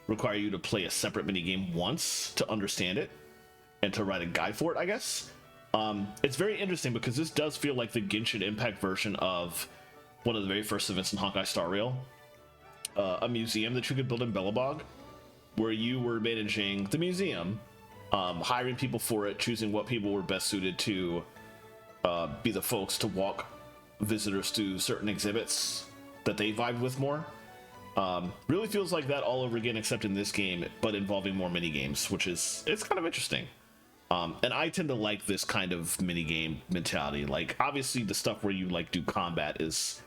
require you to play a separate minigame once to understand it and to write a guide for it, I guess. It's very interesting because this does feel like the Genshin Impact version of one of the very first events in Honkai Star Rail, a museum that you could build in Belobog, where you were managing the museum, hiring people for it, choosing what people were best suited to be the folks to walk visitors to certain exhibits that they vibed with more. Really feels like that all over again, except in this game, but involving more mini games, which is it's kind of interesting. And I tend to like this kind of mini game mentality. Like obviously the stuff where you like do combat it's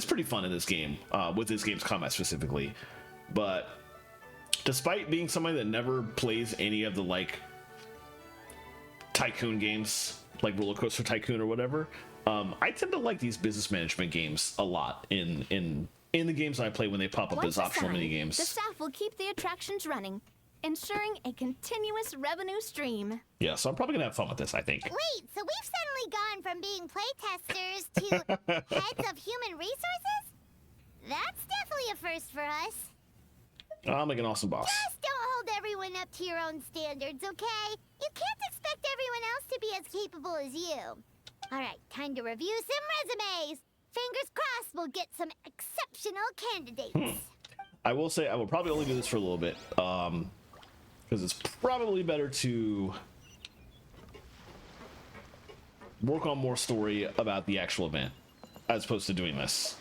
pretty fun in this game, with this game's combat specifically. But despite being somebody that never plays any of the like tycoon games, like Roller Coaster Tycoon or whatever, I tend to like these business management games a lot in in the games I play when they pop up Once as optional assigned, mini games. the staff will keep the attractions running, ensuring a continuous revenue stream. Yeah, so I'm probably gonna have fun with this, I think. Wait, so we've suddenly gone from being playtesters to heads of human resources? That's definitely a first for us. I'll make an awesome boss. Just don't hold everyone up to your own standards, okay? You can't expect everyone else to be as capable as you. Alright, time to review some resumes. Fingers crossed we'll get some exceptional candidates. I will say I will probably only do this for a little bit, because it's probably better to work on more story about the actual event as opposed to doing this.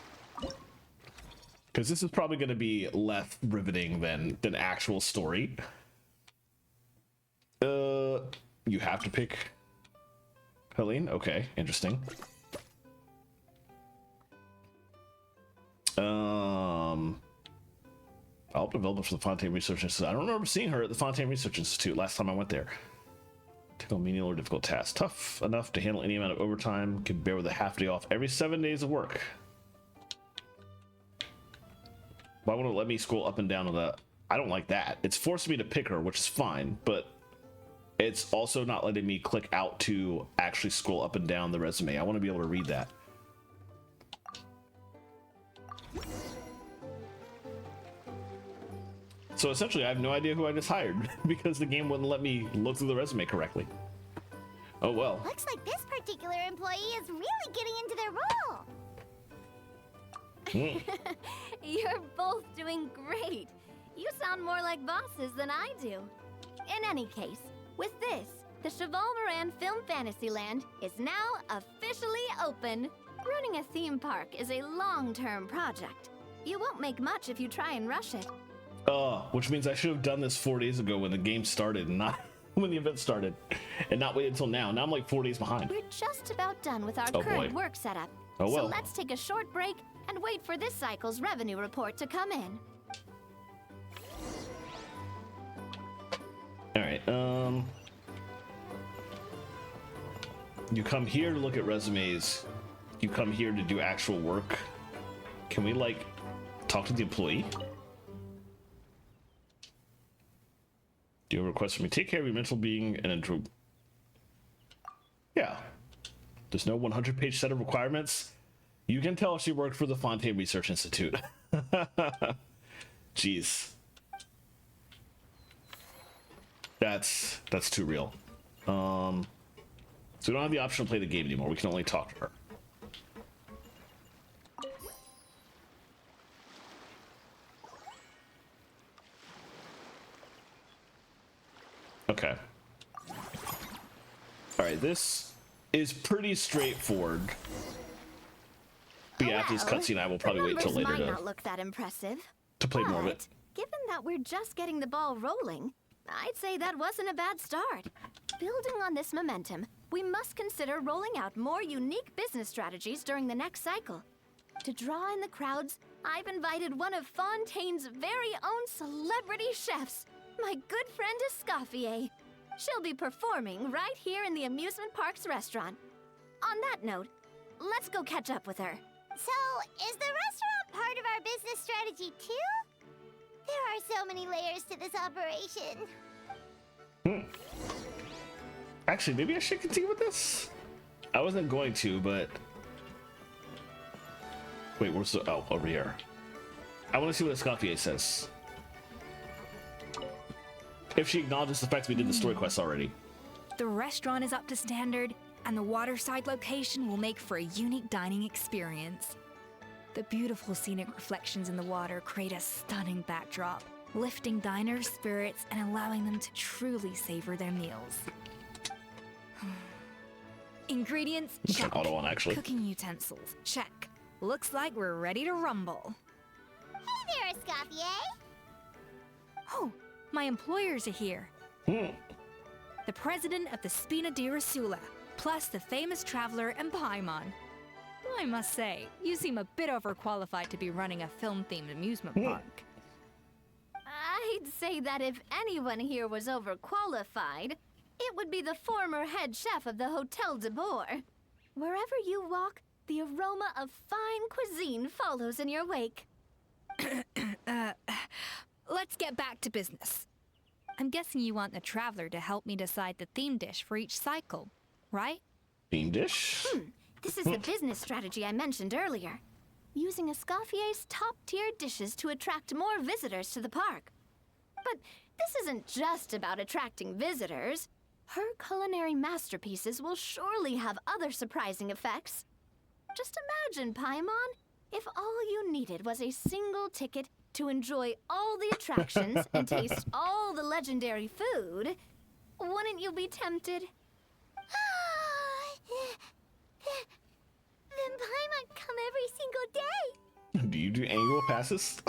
Because this is probably going to be less riveting than actual story. You have to pick Helene? Okay, interesting. I'll develop for the Fontaine Research Institute. I don't remember seeing her at the Fontaine Research Institute last time I went there. Take on menial or difficult tasks. Tough enough to handle any amount of overtime. Can bear with a half day off every 7 days of work. Why won't it let me scroll up and down on the... I don't like that. It's forcing me to pick her, which is fine, but it's also not letting me click out to actually scroll up and down the resume. I want to be able to read that. So essentially, I have no idea who I just hired because the game wouldn't let me look through the resume correctly. Oh well. Looks like this particular employee is really getting into their role. You're both doing great. You sound more like bosses than I do. In any case, with this, the Chevalmoran Film Fantasyland is now officially open. Running a theme park is a long-term project. You won't make much if you try and rush it. Which means I should have done this 4 days ago when the game started and not when the event started, and not wait until now. Now I'm like 4 days behind. We're just about done with our Oh, current boy. work setup. Oh, well. So let's take a short break and wait for this cycle's revenue report to come in. All right. You come here to look at resumes. You come here to do actual work. Can we like talk to the employee? Do you have a request for me? Take care of your mental being and intro. Yeah. There's no 100-page set of requirements. You can tell she worked for the Fontaine Research Institute. Jeez. That's too real. So we don't have the option to play the game anymore. We can only talk to her. Okay. All right, this is pretty straightforward. But yeah, after this Well, cutscene, I will probably the wait till numbers later might not look that impressive. to play more of it. But given that we're just getting the ball rolling, I'd say that wasn't a bad start. Building on this momentum, we must consider rolling out more unique business strategies during the next cycle. To draw in the crowds, I've invited one of Fontaine's very own celebrity chefs, my good friend Escoffier. She'll be performing right here in the amusement park's restaurant. On that note, let's go catch up with her. So, is the restaurant part of our business strategy too? There are so many layers to this operation. Actually, maybe I should continue with this? I wasn't going to, but... Wait, where's the... Oh, over here. I want to see what Escoffier says. If she acknowledges the fact we did the story quest already. The restaurant is up to standard, and the waterside location will make for a unique dining experience. The beautiful scenic reflections in the water create a stunning backdrop, lifting diners' spirits and allowing them to truly savor their meals. Ingredients, It's an check. auto on, actually. Cooking utensils, check. Looks like we're ready to rumble. Hey there, Escoffier. Oh, my employers are here. The president of the Spina di Rasula, plus the famous traveler and Paimon. I must say, you seem a bit overqualified to be running a film-themed amusement park. I'd say that if anyone here was overqualified, it would be the former head chef of the Hotel de Boer. Wherever you walk, the aroma of fine cuisine follows in your wake. Let's get back to business. I'm guessing you want the traveler to help me decide the theme dish for each cycle, right? Theme dish? This is the business strategy I mentioned earlier. Using Escoffier's top-tier dishes to attract more visitors to the park. But this isn't just about attracting visitors. Her culinary masterpieces will surely have other surprising effects. Just imagine, Paimon, if all you needed was a single ticket to enjoy all the attractions and taste all the legendary food. Wouldn't you be tempted? Then Paimon come every single day. Do you do annual passes?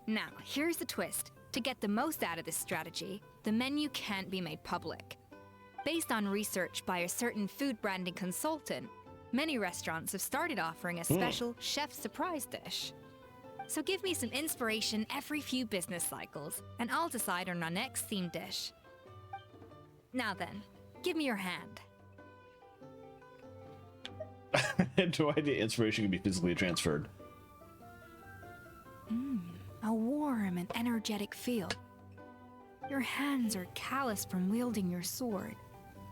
Now, here's the twist. To get the most out of this strategy, the menu can't be made public. Based on research by a certain food branding consultant, many restaurants have started offering a special chef surprise dish. So give me some inspiration every few business cycles, and I'll decide on our next theme dish. Now then, give me your hand. No idea inspiration can be physically transferred. A warm and energetic feel. Your hands are calloused from wielding your sword,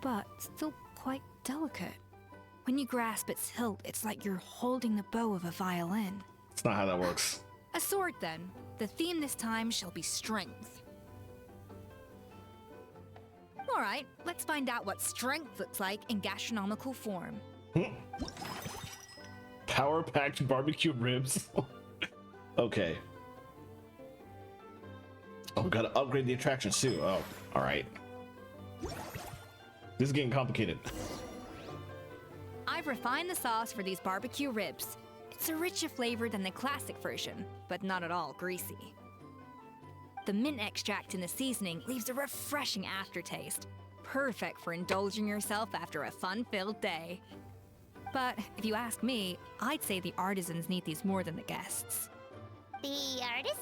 but still quite delicate. When you grasp its hilt, it's like you're holding the bow of a violin. It's not how that works. A sword, then. The theme this time shall be strength. All right, let's find out what strength looks like in gastronomical form. Power-packed barbecue ribs. Okay. Oh, gotta upgrade the attractions too. Oh, all right. This is getting complicated. I've refined the sauce for these barbecue ribs. It's a richer flavor than the classic version, but not at all greasy. The mint extract in the seasoning leaves a refreshing aftertaste, perfect for indulging yourself after a fun-filled day. But if you ask me, I'd say the artisans need these more than the guests. The artisans?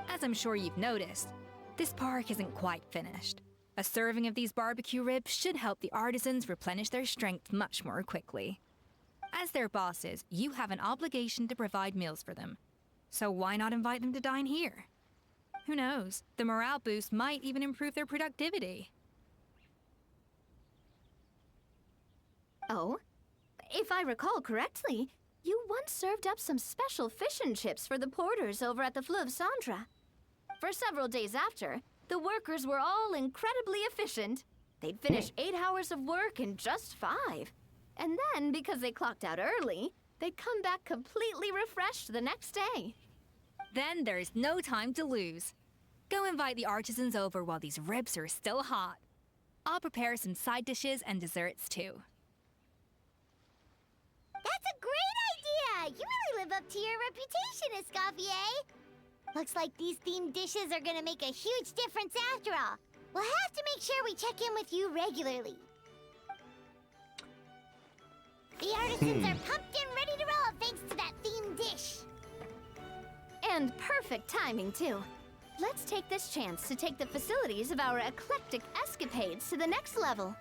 As I'm sure you've noticed, this park isn't quite finished. A serving of these barbecue ribs should help the artisans replenish their strength much more quickly. As their bosses, you have an obligation to provide meals for them. So why not invite them to dine here? Who knows? The morale boost might even improve their productivity. Oh, if I recall correctly, you once served up some special fish and chips for the porters over at the Fleuve Centre. For several days after, the workers were all incredibly efficient. They'd finish 8 hours of work in just 5. And then, because they clocked out early, they'd come back completely refreshed the next day. Then there's no time to lose. Go invite the artisans over while these ribs are still hot. I'll prepare some side dishes and desserts too. That's a great idea! You really live up to your reputation, Escoffier! Looks like these themed dishes are gonna make a huge difference after all. We'll have to make sure we check in with you regularly. The artisans are pumped and ready to roll thanks to that themed dish. And perfect timing, too. Let's take this chance to take the facilities of our eclectic escapades to the next level.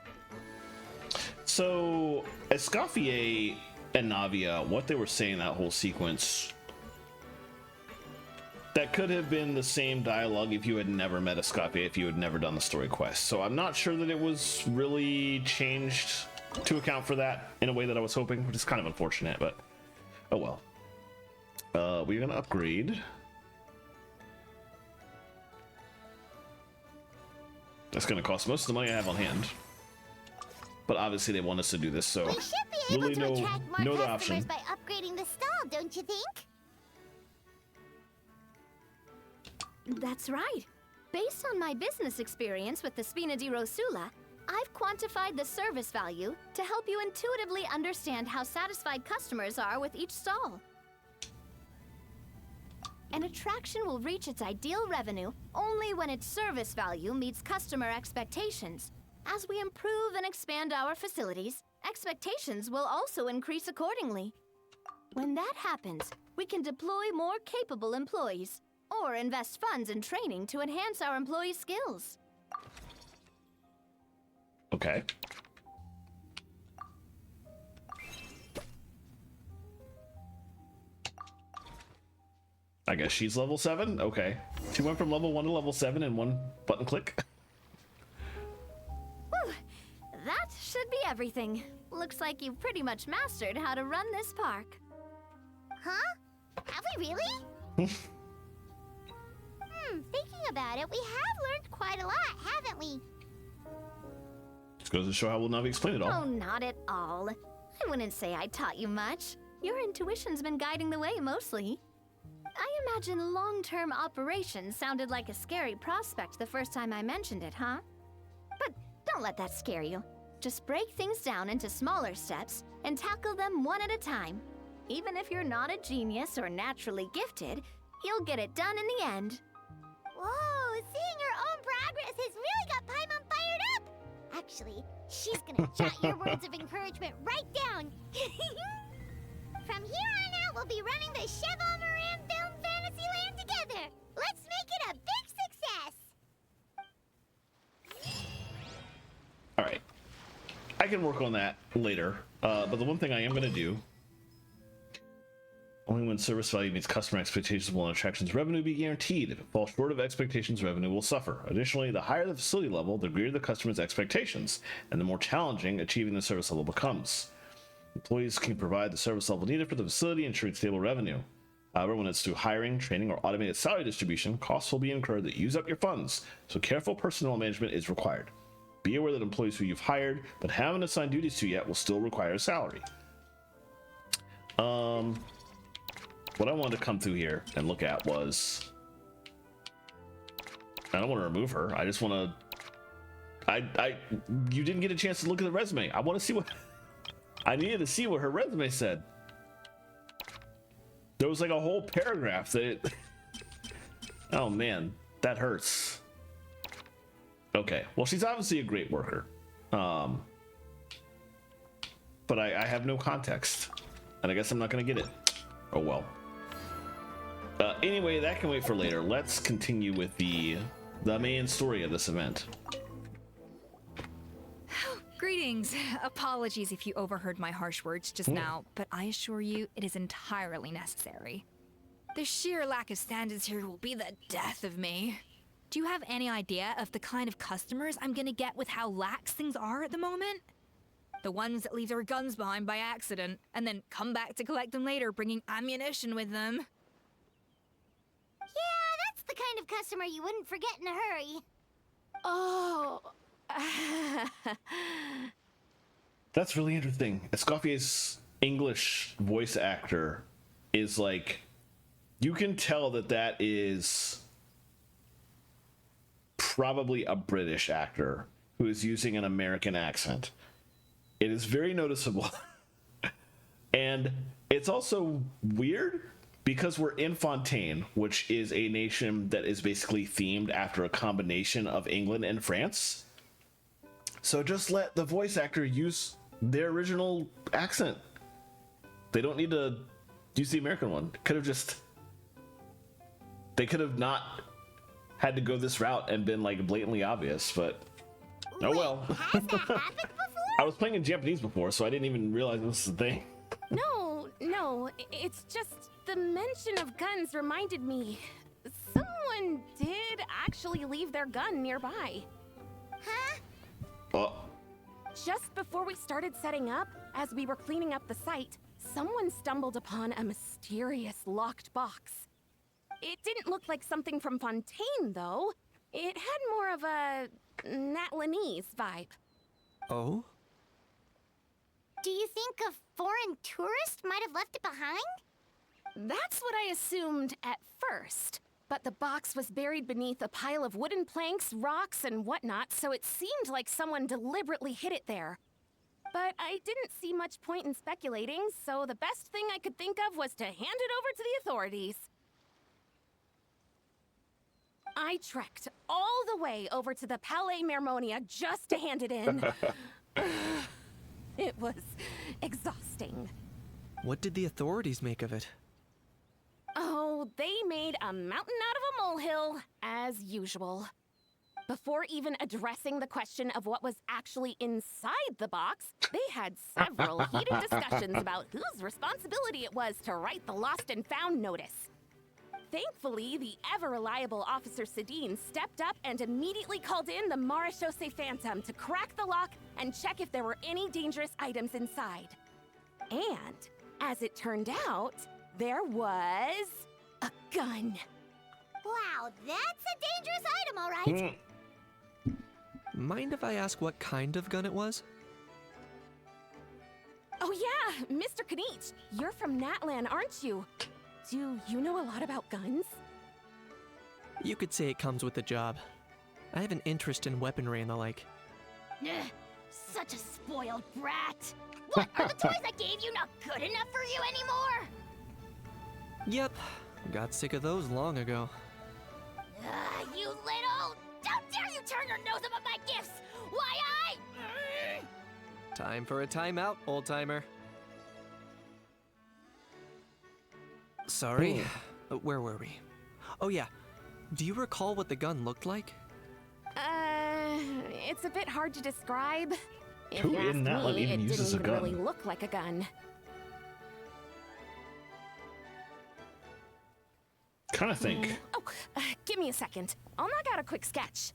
So, Escoffier and Navia, what they were saying that whole sequence, that could have been the same dialogue if you had never met Escoffier, if you had never done the story quest. So I'm not sure that it was really changed to account for that in a way that I was hoping, which is kind of unfortunate, but oh well. We're gonna upgrade. That's gonna cost most of the money I have on hand. But obviously they want us to do this, so We should be able really to attract more no other customers option. by upgrading the stall, don't you think? That's right. Based on my business experience with the Spina di Rosula, I've quantified the service value to help you intuitively understand how satisfied customers are with each stall. An attraction will reach its ideal revenue only when its service value meets customer expectations. As we improve and expand our facilities, expectations will also increase accordingly. When that happens, we can deploy more capable employees or invest funds in training to enhance our employees' skills. Okay. I guess she's level 7? Okay. She went from level 1 to level 7 in one button click. Whew, that should be everything. Looks like you've pretty much mastered how to run this park. Huh? Have we really? Thinking about it, we have learned quite a lot, haven't we? Just goes to show how well Navi explained it all. Oh, not at all. I wouldn't say I taught you much. Your intuition's been guiding the way mostly. I imagine long-term operations sounded like a scary prospect the first time I mentioned it, huh? But don't let that scare you. Just break things down into smaller steps and tackle them one at a time. Even if you're not a genius or naturally gifted, you'll get it done in the end. Whoa, seeing her own progress has really got Paimon fired up! Actually, she's gonna jot your words of encouragement right down. From here on out, we'll be running the Cheval Moran Film Fantasyland together. Let's make it a big success! Alright. I can work on that later, but the one thing I am going to do, only when service value meets customer expectations will an attraction's revenue be guaranteed. If it falls short of expectations, revenue will suffer. Additionally, the higher the facility level, the greater the customer's expectations, and the more challenging achieving the service level becomes. Employees can provide the service level needed for the facility, ensuring stable revenue. However, when it's through hiring, training, or automated salary distribution, costs will be incurred that use up your funds, so careful personnel management is required. Be aware that employees who you've hired but haven't assigned duties to yet will still require a salary. What I wanted to come through here and look at was, I don't want to remove her. I just want to, you didn't get a chance to look at the resume. I want to see what, I needed to see what her resume said. There was like a whole paragraph that it, oh man, that hurts. Okay, well, she's obviously a great worker. But I have no context, and I guess I'm not gonna get it. Oh well. Anyway, that can wait for later. Let's continue with the main story of this event. Greetings. Apologies if you overheard my harsh words just now, but I assure you it is entirely necessary. The sheer lack of standards here will be the death of me. Do you have any idea of the kind of customers I'm gonna get with how lax things are at the moment? The ones that leave their guns behind by accident and then come back to collect them later, bringing ammunition with them. Yeah, that's the kind of customer you wouldn't forget in a hurry. Oh. That's really interesting. Escoffier's English voice actor is like, you can tell that is probably a British actor who is using an American accent. It is very noticeable. And it's also weird because we're in Fontaine, which is a nation that is basically themed after a combination of England and France. So just let the voice actor use their original accent. They don't need to use the American one. They could have not had to go this route and been like blatantly obvious, but oh well. Has that happened before? I was playing in Japanese before, so I didn't even realize this was a thing. No, it's just the mention of guns reminded me. Someone did actually leave their gun nearby. Huh? Just before we started setting up, as we were cleaning up the site, someone stumbled upon a mysterious locked box. It didn't look like something from Fontaine, though. It had more of a Natlanese vibe. Oh? Do you think a foreign tourist might have left it behind? That's what I assumed at first. But the box was buried beneath a pile of wooden planks, rocks, and whatnot, so it seemed like someone deliberately hid it there. But I didn't see much point in speculating, so the best thing I could think of was to hand it over to the authorities. I trekked all the way over to the Palais Mermonia just to hand it in. It was exhausting. What did the authorities make of it? Oh, they made a mountain out of a molehill, as usual. Before even addressing the question of what was actually inside the box, they had several heated discussions about whose responsibility it was to write the lost and found notice. Thankfully, the ever-reliable Officer Sedine stepped up and immediately called in the Marechaussee Phantom to crack the lock and check if there were any dangerous items inside. And, as it turned out, there was a gun. Wow, that's a dangerous item, all right. Mind if I ask what kind of gun it was? Oh yeah, Mr. Kanich, you're from Natlan, aren't you? Do you know a lot about guns? You could say it comes with the job. I have an interest in weaponry and the like. Ugh, such a spoiled brat. What, are the toys I gave you not good enough for you anymore? Yep, got sick of those long ago. You little... Don't dare you turn your nose up at my gifts! Why Time for a timeout, old-timer. Sorry, where were we? Oh yeah, do you recall what the gun looked like? It's a bit hard to describe. If Who you ask in Natlan me, even it uses didn't a really gun? look like a gun. Kind of think. Oh, give me a second. I'll knock out a quick sketch.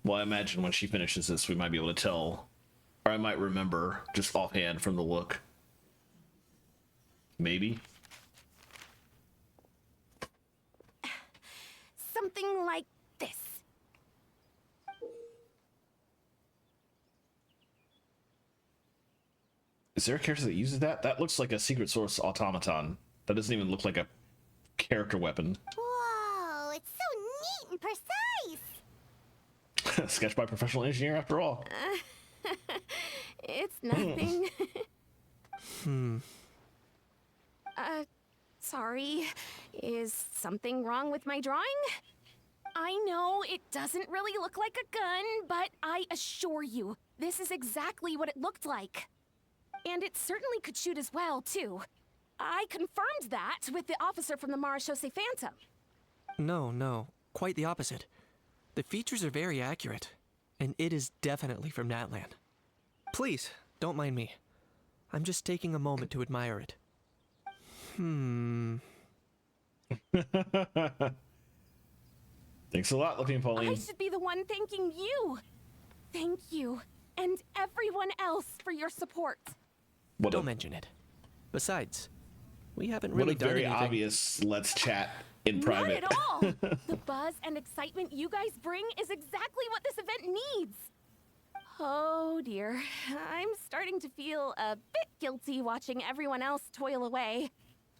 Well, I imagine when she finishes this, we might be able to tell, or I might remember just offhand from the look. Maybe. Something like this. Is there a character that uses that? That looks like a secret source automaton. That doesn't even look like a character weapon. Whoa, it's so neat and precise. Sketched by a professional engineer, after all. It's nothing. Sorry. Is something wrong with my drawing? I know it doesn't really look like a gun, but I assure you, this is exactly what it looked like. And it certainly could shoot as well, too. I confirmed that with the officer from the Marechaussee Phantom. No, quite the opposite. The features are very accurate, and it is definitely from Natlan. Please, don't mind me. I'm just taking a moment to admire it. Thanks a lot, Looking I Pauline. should be the one thanking you. Thank you, and everyone else for your support. What a, Don't mention it. Besides, we haven't what really a done very anything. obvious let's chat in private. Not at all. The buzz and excitement you guys bring is exactly what this event needs. Oh dear, I'm starting to feel a bit guilty watching everyone else toil away.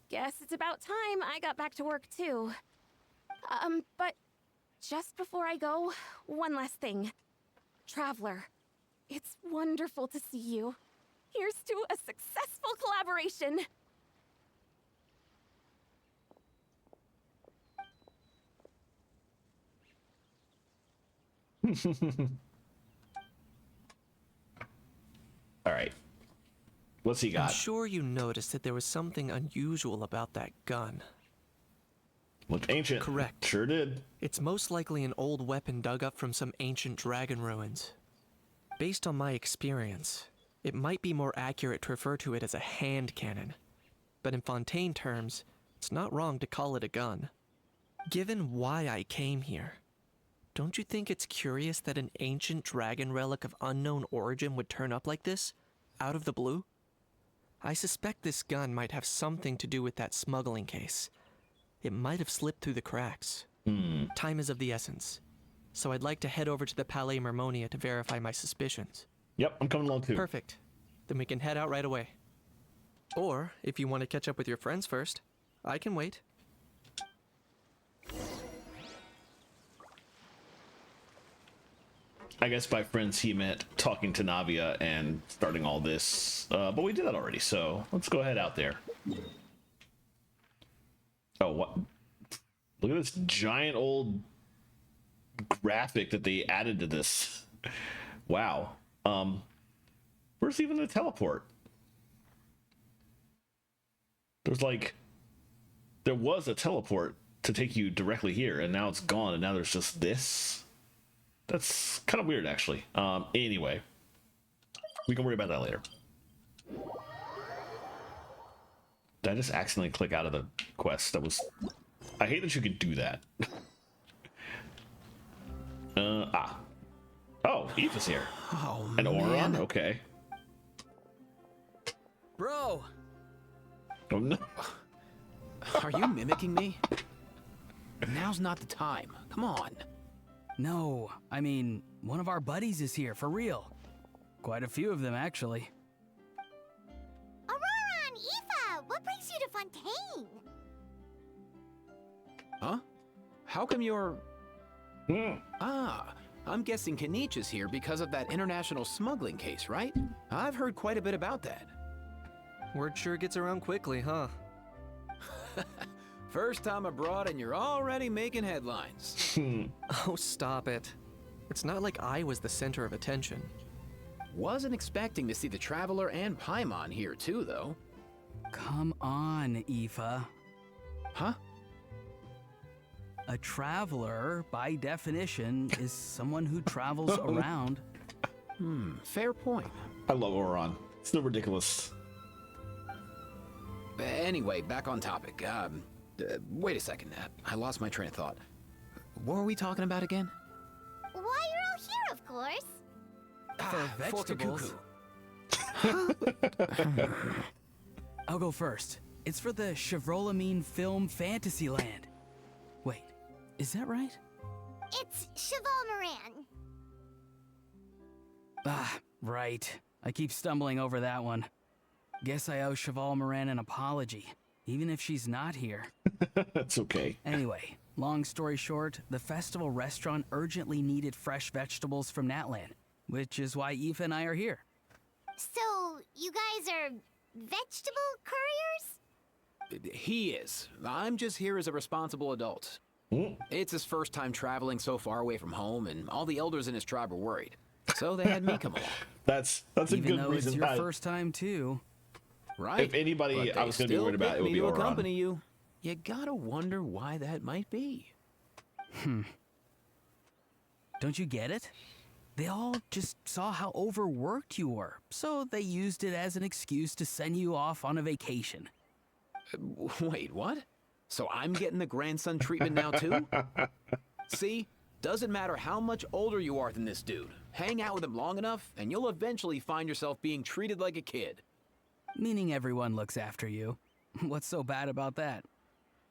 Guess it's about time I got back to work too. But just before I go, one last thing. Traveler, it's wonderful to see you. Here's to a successful collaboration. All right. What's he I'm got? sure you noticed that there was something unusual about that gun. Looked ancient. Correct. Sure did. It's most likely an old weapon dug up from some ancient dragon ruins. Based on my experience, it might be more accurate to refer to it as a hand cannon. But in Fontaine terms, it's not wrong to call it a gun. Given why I came here, don't you think it's curious that an ancient dragon relic of unknown origin would turn up like this, out of the blue? I suspect this gun might have something to do with that smuggling case. It might have slipped through the cracks. Time is of the essence, so I'd like to head over to the Palais Mermonia to verify my suspicions. Yep, I'm coming along too. Perfect. Then we can head out right away. Or, if you want to catch up with your friends first, I can wait. I guess by friends he meant talking to Navia and starting all this. But we did that already, so let's go ahead out there. Oh, what? Look at this giant old graphic that they added to this. Wow. Where's even the teleport? There was a teleport to take you directly here, and now it's gone, and now there's just this. That's kind of weird, actually. Anyway, we can worry about that later. Did I just accidentally click out of the quest? I hate that you can do that. Oh, Eve is here. Oh, An Auron? man. Okay. Bro! Oh, no. Are you mimicking me? Now's not the time. Come on. No, I mean, one of our buddies is here, for real. Quite a few of them, actually. Aurora and Aoife, what brings you to Fontaine? Huh? How come you're... Hmm. Ah, I'm guessing Kanich is here because of that international smuggling case, right? I've heard quite a bit about that. Word sure gets around quickly, huh? First time abroad and you're already making headlines. Oh, stop it. It's not like I was the center of attention. Wasn't expecting to see the Traveler and Paimon here too, though. Come on, Aoife. Huh? A traveler, by definition, is someone who travels around. Fair point. I love Auron. It's so ridiculous. Anyway, back on topic. Wait a second. I lost my train of thought. What were we talking about again? Why, you're all here, of course. For vegetables. Cuckoo. I'll go first. It's for the Chevrolamine Film Fantasyland. Wait, is that right? It's Cheval Moran. Ah, right. I keep stumbling over that one. Guess I owe Cheval Moran an apology, even if she's not here. That's okay. Anyway, long story short, the festival restaurant urgently needed fresh vegetables from Natlan, which is why Aoife and I are here. So, you guys are vegetable couriers? He is. I'm just here as a responsible adult. It's his first time traveling so far away from home, and all the elders in his tribe were worried. So they had me come along. That's a Even good though reason. it's your first time too. Right? If anybody But I they was going to be still worried about, picked it would me be to Auron. accompany you. You gotta wonder why that might be. Don't you get it? They all just saw how overworked you were, so they used it as an excuse to send you off on a vacation. Wait, what? So I'm getting the grandson treatment now too? See? Doesn't matter how much older you are than this dude. Hang out with him long enough, and you'll eventually find yourself being treated like a kid. Meaning everyone looks after you. What's so bad about that?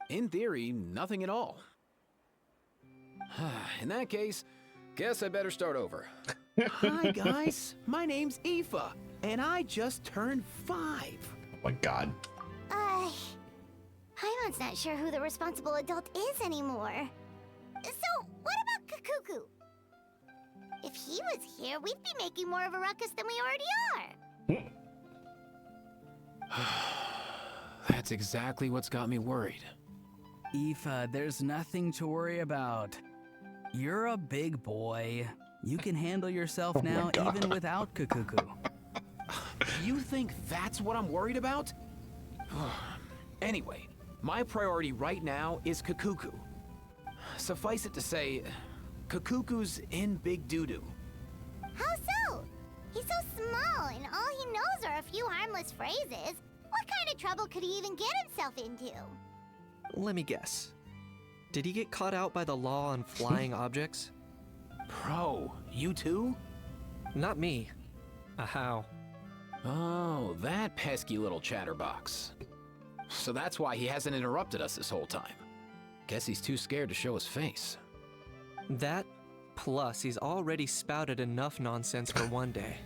In theory, nothing at all. In that case, guess I better start over. Hi guys, my name's Aoife, and I just turned 5. Oh my god. Paimon's not sure who the responsible adult is anymore. So, what about Kakuku? If he was here, we'd be making more of a ruckus than we already are. That's exactly what's got me worried. Aoife, there's nothing to worry about. You're a big boy. You can handle yourself now even without Kakuku. You think that's what I'm worried about? Anyway, my priority right now is Kakuku. Suffice it to say, Kakuku's in big doo-doo. How so? He's so small, and all he knows are a few harmless phrases. What kind of trouble could he even get himself into? Let me guess. Did he get caught out by the law on flying objects? Bro, you too? Not me. How? Oh, that pesky little chatterbox. So that's why he hasn't interrupted us this whole time. Guess he's too scared to show his face. That, plus he's already spouted enough nonsense for one day.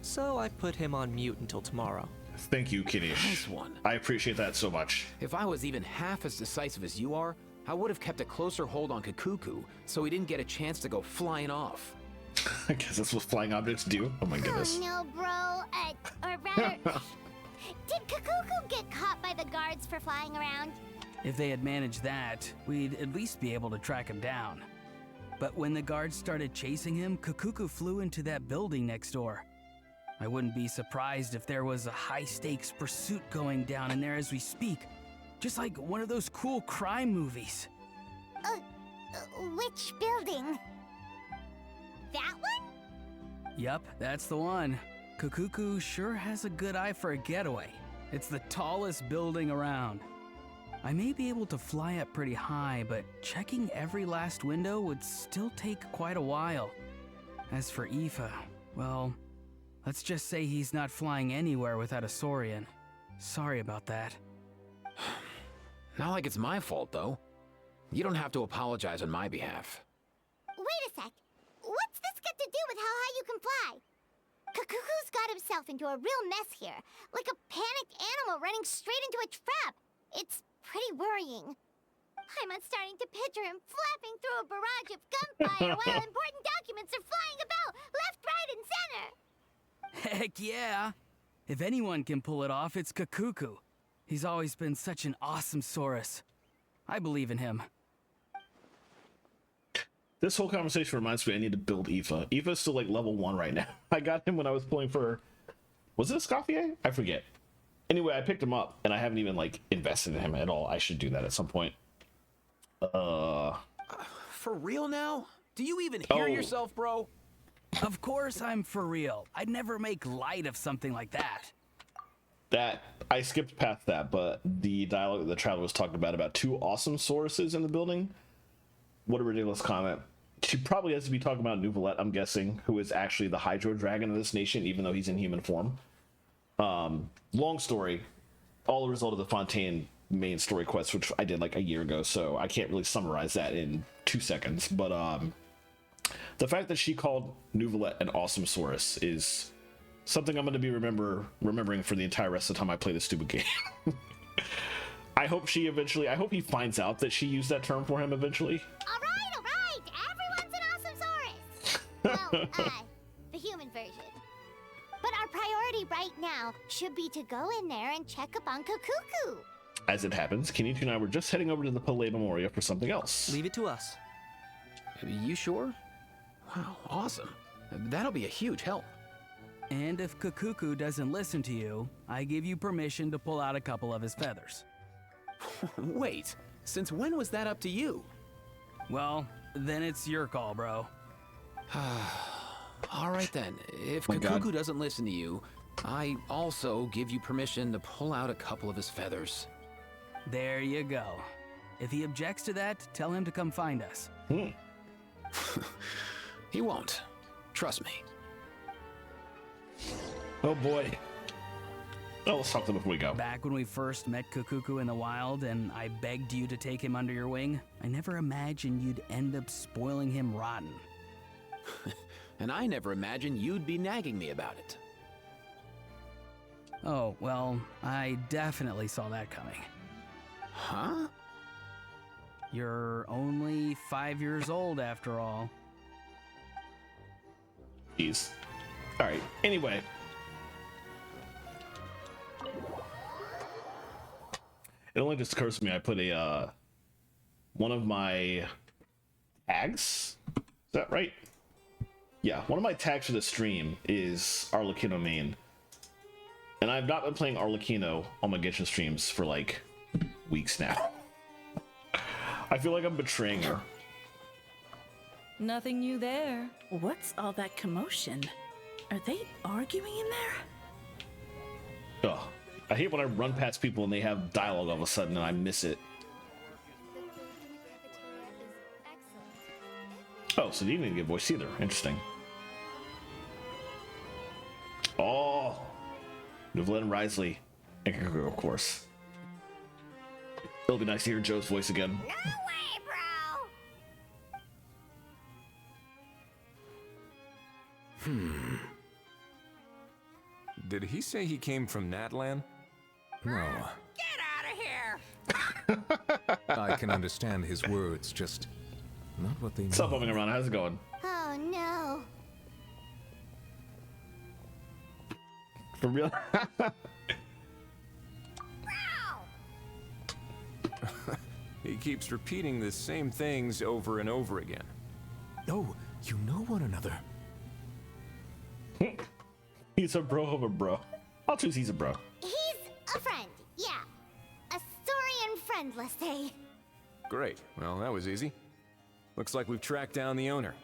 So I put him on mute until tomorrow. Thank you, Kinish. Nice one. I appreciate that so much. If I was even half as decisive as you are, I would have kept a closer hold on Kakuku so he didn't get a chance to go flying off. I guess that's what flying objects do. Oh my goodness. Oh no, bro. Or rather, did Kakuku get caught by the guards for flying around? If they had managed that, we'd at least be able to track him down. But when the guards started chasing him, Kakuku flew into that building next door. I wouldn't be surprised if there was a high-stakes pursuit going down in there as we speak. Just like one of those cool crime movies. Which building? That one? Yup, that's the one. Kakuku sure has a good eye for a getaway. It's the tallest building around. I may be able to fly up pretty high, but checking every last window would still take quite a while. As for Aoife, well, let's just say he's not flying anywhere without a Saurian. Sorry about that. Not like it's my fault, though. You don't have to apologize on my behalf. Wait a sec. What's this got to do with how high you can fly? Kakuku's got himself into a real mess here, like a panicked animal running straight into a trap. It's pretty worrying. I'm starting to picture him flapping through a barrage of gunfire while important documents are flying about left, right, and center. Heck yeah! If anyone can pull it off, it's Kakuku. He's always been such an awesome Saurus. I believe in him. This whole conversation reminds me I need to build Aoife. Aoife's still like level 1 right now. I got him when I was pulling for... Was it a Scoffier? I forget. Anyway, I picked him up, and I haven't even like invested in him at all. I should do that at some point. For real now? Do you even hear yourself, bro? Of course I'm for real. I'd never make light of something like that. That I skipped past that, but the dialogue that the traveler was talking about 2 awesome Sauruses in the building. What a ridiculous comment. She probably has to be talking about Nouvelette, I'm guessing, who is actually the Hydro Dragon of this nation, even though he's in human form. Long story, all a result of the Fontaine main story quest, which I did like a year ago, so I can't really summarize that in 2 seconds. But the fact that she called Nouvelette an awesome Saurus is something I'm going to be remembering for the entire rest of the time I play this stupid game. I hope he finds out that she used that term for him eventually. All right, everyone's an awesome Saurus. Well, the human version. But our priority right now should be to go in there and check up on Kakuku. As it happens, Kenichi and I were just heading over to the Palais Memoria for something else. Leave it to us. You sure? Wow, awesome. That'll be a huge help. And if Kakuku doesn't listen to you, I give you permission to pull out a couple of his feathers. Wait, since when was that up to you? Well, then it's your call, bro. All right then, if My God. Kakuku doesn't listen to you, I also give you permission to pull out a couple of his feathers. There you go. If he objects to that, tell him to come find us. He won't. Trust me. Oh boy. Oh, let's talk to him before we go. Back when we first met Kakuku in the wild and I begged you to take him under your wing, I never imagined you'd end up spoiling him rotten. And I never imagined you'd be nagging me about it. Oh, well, I definitely saw that coming. Huh? You're only 5 years old after all. Jeez. Alright, anyway. It only just occurs to me I put a one of my tags. Is that right? Yeah, one of my tags for the stream is Arlecchino main. And I've not been playing Arlecchino on my Genshin streams for like weeks now. I feel like I'm betraying her. Nothing new there. What's all that commotion? Are they arguing in there? Ugh. I hate when I run past people and they have dialogue all of a sudden and I miss it. Oh, so you didn't get voice either. Interesting. Oh, Nouvelette and Risley. And Kakuku, of course. It'll be nice to hear Joe's voice again. No way, bro! Did he say he came from Natlan? No. Get out of here! I can understand his words, just not what they mean. What's up, bumming around? How's it going? Oh no. For real? He keeps repeating the same things over and over again. Oh, you know one another. He's a bro of a bro. I'll choose he's a bro. He's a friend, yeah. A Saurian friend, let's say. Great. Well, that was easy. Looks like we've tracked down the owner.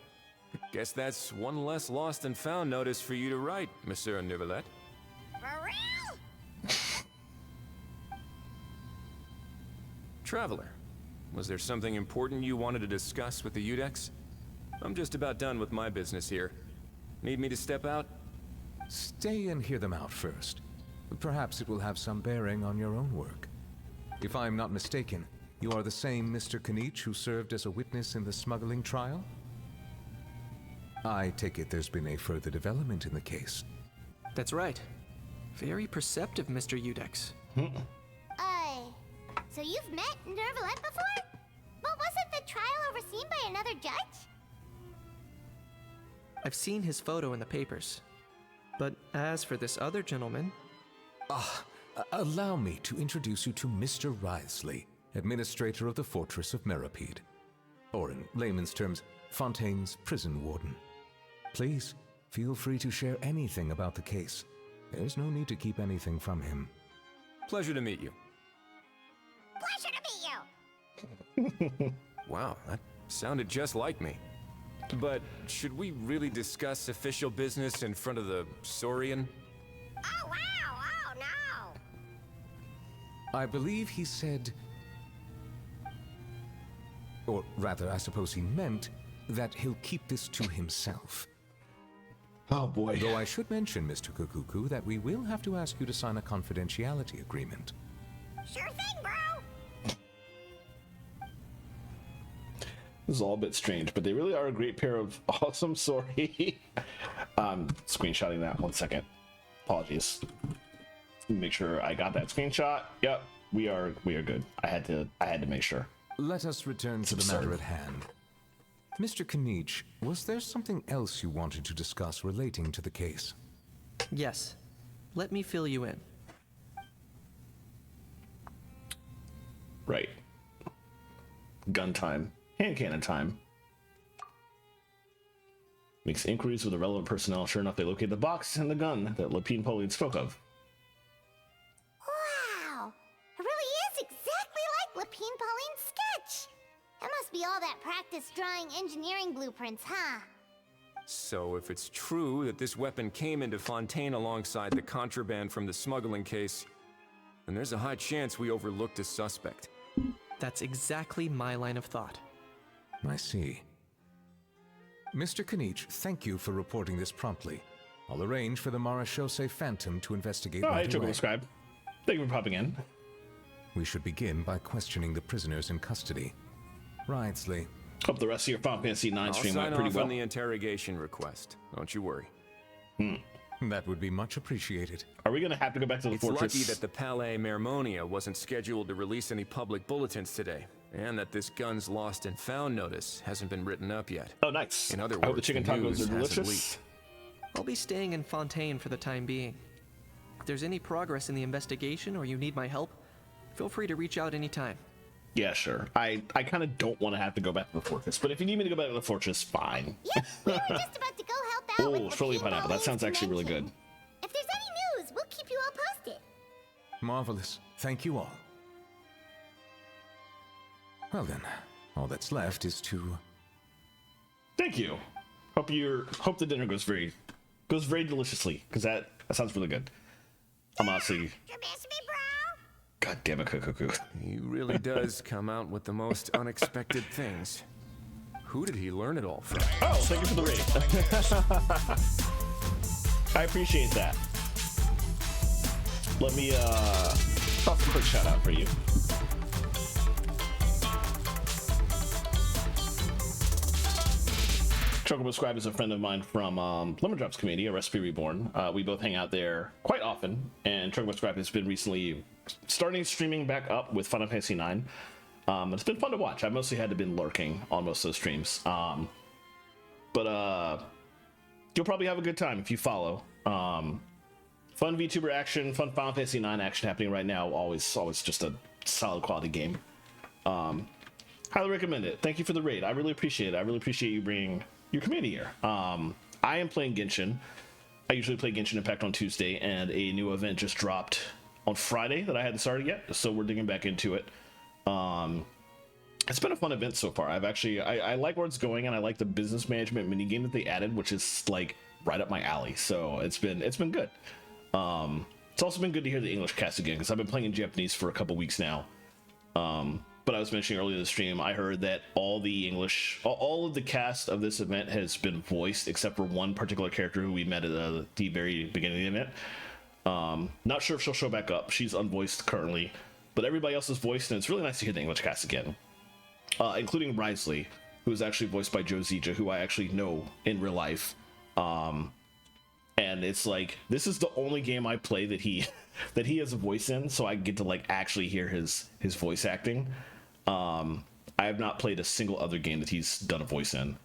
Guess that's one less lost and found notice for you to write, Monsieur Nouvelette. For real? Traveler, was there something important you wanted to discuss with the Udex? I'm just about done with my business here. Need me to step out? Stay and hear them out first. Perhaps it will have some bearing on your own work. If I'm not mistaken, you are the same Mr. Kanich who served as a witness in the smuggling trial? I take it there's been a further development in the case. That's right. Very perceptive, Mr. Udex. So you've met Nervalette before? But wasn't the trial overseen by another judge? I've seen his photo in the papers. But as for this other gentleman... Allow me to introduce you to Mr. Wriothesley, administrator of the Fortress of Meripede. Or in layman's terms, Fontaine's prison warden. Please, feel free to share anything about the case. There's no need to keep anything from him. Pleasure to meet you. Pleasure to meet you! Wow, that sounded just like me. But should we really discuss official business in front of the Saurian? Oh, wow! Oh, no! I believe he said... Or rather, I suppose he meant that he'll keep this to himself. Oh boy. Though I should mention, Mr. Kukuku, that we will have to ask you to sign a confidentiality agreement. Sure thing, bro! This is all a bit strange, but they really are a great pair of awesome. Sorry. Screenshotting that 1 second. Apologies. Make sure I got that screenshot. Yep, we are good. I had to make sure. Let us return to the matter at hand. Mr. Kanich, was there something else you wanted to discuss relating to the case? Yes. Let me fill you in. Right. Gun time. Hand cannon time. Makes inquiries with the relevant personnel. Sure enough, they locate the box and the gun that Lapine Pauline spoke of. Wow! It really is exactly like Lapine Pauline's sketch! That must be all that practice drawing engineering blueprints, huh? So if it's true that this weapon came into Fontaine alongside the contraband from the smuggling case, then there's a high chance we overlooked a suspect. That's exactly my line of thought. I see. Mr. Kanich, thank you for reporting this promptly. I'll arrange for the Marachose Phantom to investigate All right right, away. Scribe. Thank you for popping in. We should begin by questioning the prisoners in custody. Wriothesley. Hope the rest of your Final Fantasy IX I'll stream sign went pretty off well. on the interrogation request. Don't you worry. That would be much appreciated. Are we gonna have to go back to the It's fortress? lucky that the Palais Mermonia wasn't scheduled to release any public bulletins today, and that this gun's lost and found notice hasn't been written up yet. Oh, nice. In other I hope the words, chicken the tacos news are hasn't delicious. leaked. I'll be staying in Fontaine for the time being. If there's any progress in the investigation or you need my help, feel free to reach out anytime. Yeah, sure. I kind of don't want to have to go back to the fortress, but if you need me to go back to the fortress, fine. Yep, we were just about to go help out with Oh, Frilly Lapine Pineapple. That sounds Pauline's actually really good. convention. If there's any news, we'll keep you all posted. Marvelous. Thank you all. Well then, all that's left is to... Thank you. Hope the dinner goes very deliciously, because that sounds really good. I'm honestly... You miss me, bro? God damn it, Cuckoo. He really does come out with the most unexpected things. Who did he learn it all from? Oh, thank you for the raid. I appreciate that. Let me toss a quick shout out for you. Chocobo Scribe is a friend of mine from Lemon Drops community, a Recipe Reborn. We both hang out there quite often, and Chocobo Scribe has been recently starting streaming back up with Final Fantasy IX. It's been fun to watch. I mostly had to been lurking on most of those streams. But you'll probably have a good time if you follow. Fun VTuber action, fun Final Fantasy IX action happening right now. Always just a solid quality game. Highly recommend it. Thank you for the raid. I really appreciate it. I really appreciate you bringing your community here. I am playing Genshin. I usually play Genshin Impact on Tuesday, and a new event just dropped on Friday that I hadn't started yet, so we're digging back into it. It's been a fun event so far. I like where it's going, and I like the business management minigame that they added, which is like right up my alley. So it's been good. It's also been good to hear the English cast again, because I've been playing in Japanese for a couple weeks now. but I was mentioning earlier in the stream, I heard that all of the cast of this event has been voiced except for one particular character who we met at the very beginning of the event. Not sure if she'll show back up. She's unvoiced currently, but everybody else is voiced, and it's really nice to hear the English cast again, including Risley, who is actually voiced by Joe Zija, who I actually know in real life. And it's like, this is the only game I play that he has a voice in, so I get to like actually hear his voice acting. I have not played a single other game that he's done a voice in,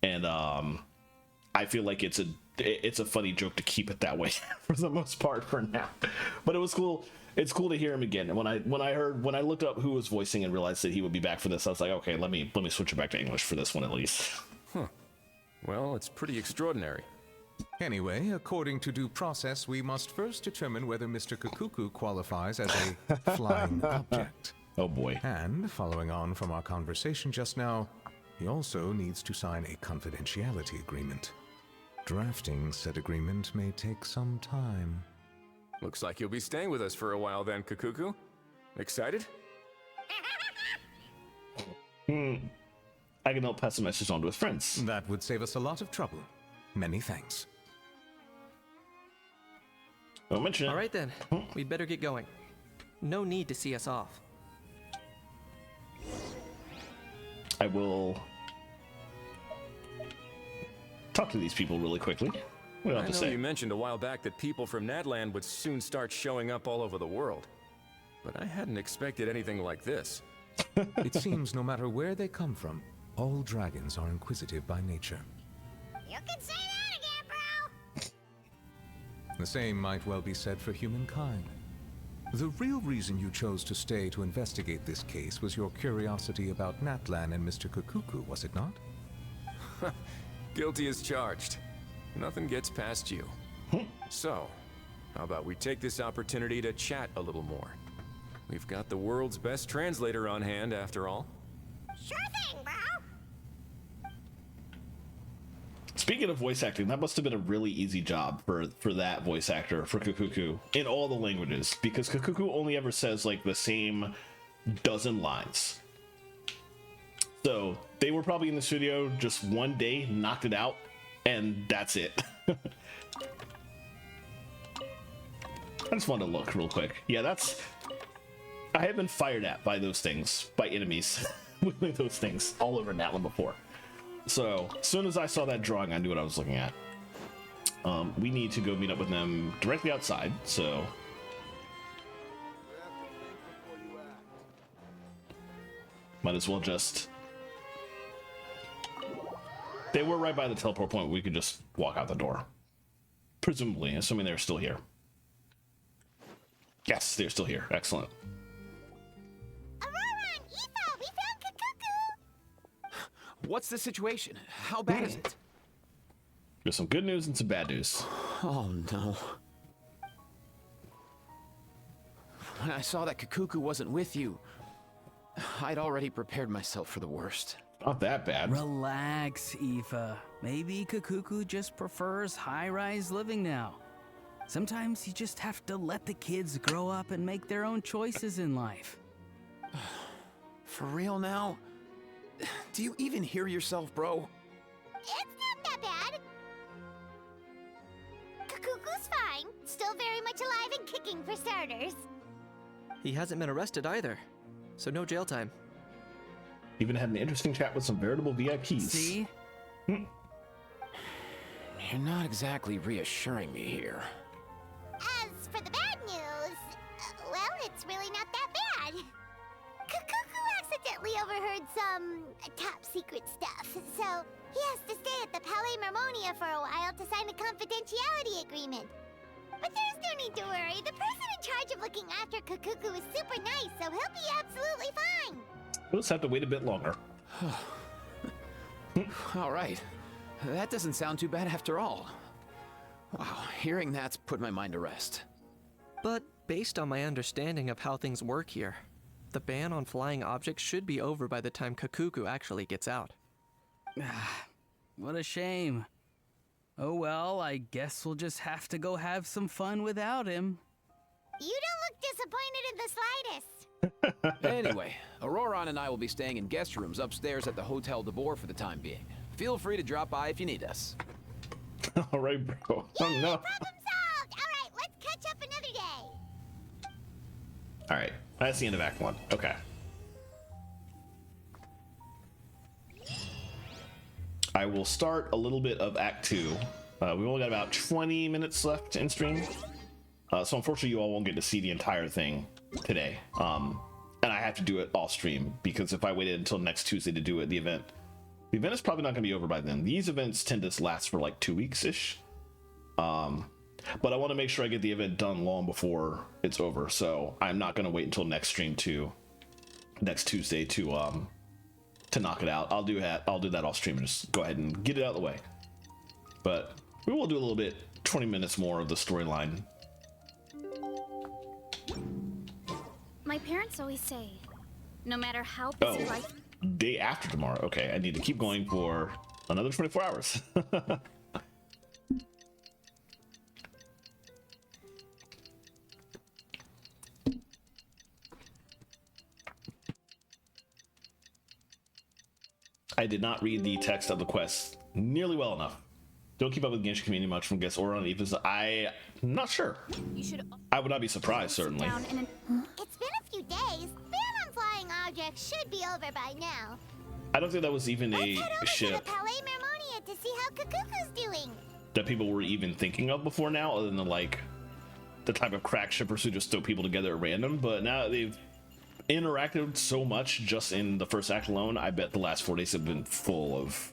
and I feel like it's a funny joke to keep it that way for the most part for now. But it was cool. It's cool to hear him again. And when I looked up who was voicing and realized that he would be back for this, I was like, okay, let me switch it back to English for this one at least. Huh. Well, it's pretty extraordinary. Anyway, according to due process, we must first determine whether Mr. Kakuku qualifies as a flying object. Oh boy. And, following on from our conversation just now, he also needs to sign a confidentiality agreement. Drafting said agreement may take some time. Looks like you'll be staying with us for a while then, Kakuku. Excited? I can help pass the message on to his friends. That would save us a lot of trouble. Many thanks. Don't mention it. All right then, we'd better get going. No need to see us off. I will talk to these people really quickly. What do I I have to know say? you mentioned a while back that people from Natland would soon start showing up all over the world. But I hadn't expected anything like this. It seems no matter where they come from, all dragons are inquisitive by nature. You can say that again, bro! The same might well be said for humankind. The real reason you chose to stay to investigate this case was your curiosity about Natlan and Mr. Kakuku, was it not? Guilty as charged. Nothing gets past you. So, how about we take this opportunity to chat a little more? We've got the world's best translator on hand, after all. Sure thing, bro! Speaking of voice acting, that must have been a really easy job for that voice actor, for Kakuku, in all the languages, because Kakuku only ever says like the same dozen lines. So they were probably in the studio just one day, knocked it out, and that's it. I just wanted to look real quick. Yeah, I have been fired at by those things, by enemies with those things all over Natlan before. So as soon as I saw that drawing, I knew what I was looking at. We need to go meet up with them directly outside, so might as well just... They were right by the teleport point. We could just walk out the door. Presumably, assuming they're still here. Yes, they're still here. Excellent. Aurora and Aoife, we found Kakuku! What's the situation? How bad is it? There's some good news and some bad news. Oh no. When I saw that Kakuku wasn't with you, I'd already prepared myself for the worst. Not that bad. Relax, Aoife. Maybe Kakuku just prefers high-rise living now. Sometimes you just have to let the kids grow up and make their own choices in life. For real now? Do you even hear yourself, bro? It's not that bad. Kakuku's fine. Still very much alive and kicking for starters. He hasn't been arrested either, so no jail time. Even had an interesting chat with some veritable VIPs. See? You're not exactly reassuring me here. As for the bad news, well, it's really not that bad. Kakuku accidentally overheard some top secret stuff, so he has to stay at the Palais Mermonia for a while to sign a confidentiality agreement. But there's no need to worry. The person in charge of looking after Kakuku is super nice, so he'll be absolutely fine. We'll just have to wait a bit longer. All right. That doesn't sound too bad after all. Wow, hearing that's put my mind to rest. But based on my understanding of how things work here, the ban on flying objects should be over by the time Kakuku actually gets out. What a shame. Oh well, I guess we'll just have to go have some fun without him. You don't look disappointed in the slightest. Anyway, Auroron and I will be staying in guest rooms upstairs at the Hotel de Boer for the time being. Feel free to drop by if you need us. All right, bro. Oh, Yay, no. problem solved! Alright, let's catch up another day. All right, that's the end of Act 1. Okay. I will start a little bit of Act 2. We've only got about 20 minutes left in stream. So unfortunately, you all won't get to see the entire thing today. And I have to do it off stream, because if I waited until next Tuesday to do it, the event is probably not going to be over by then. These events tend to last for like 2 weeks-ish. But I want to make sure I get the event done long before it's over. So I'm not going to wait until next Tuesday to knock it out. I'll do that off stream and just go ahead and get it out of the way. But we will do a little bit, 20 minutes more of the storyline. My parents always say, no matter how busy life... Day after tomorrow. Okay, I need to keep going for another 24 hours. I did not read the text of the quest nearly well enough. Don't keep up with Genshin community much from guests or on Eva's. I'm not sure. You should... I would not be surprised, certainly. It's been a few days. Ban on flying objects should be over by now. I don't think that was even Let's a head over to ship the Palais Mermonia to see how Kukuku's doing. that people were even thinking of before now, other than like the type of crack shippers who just throw people together at random. But now they've interacted so much just in the first act alone. I bet the last 4 days have been full of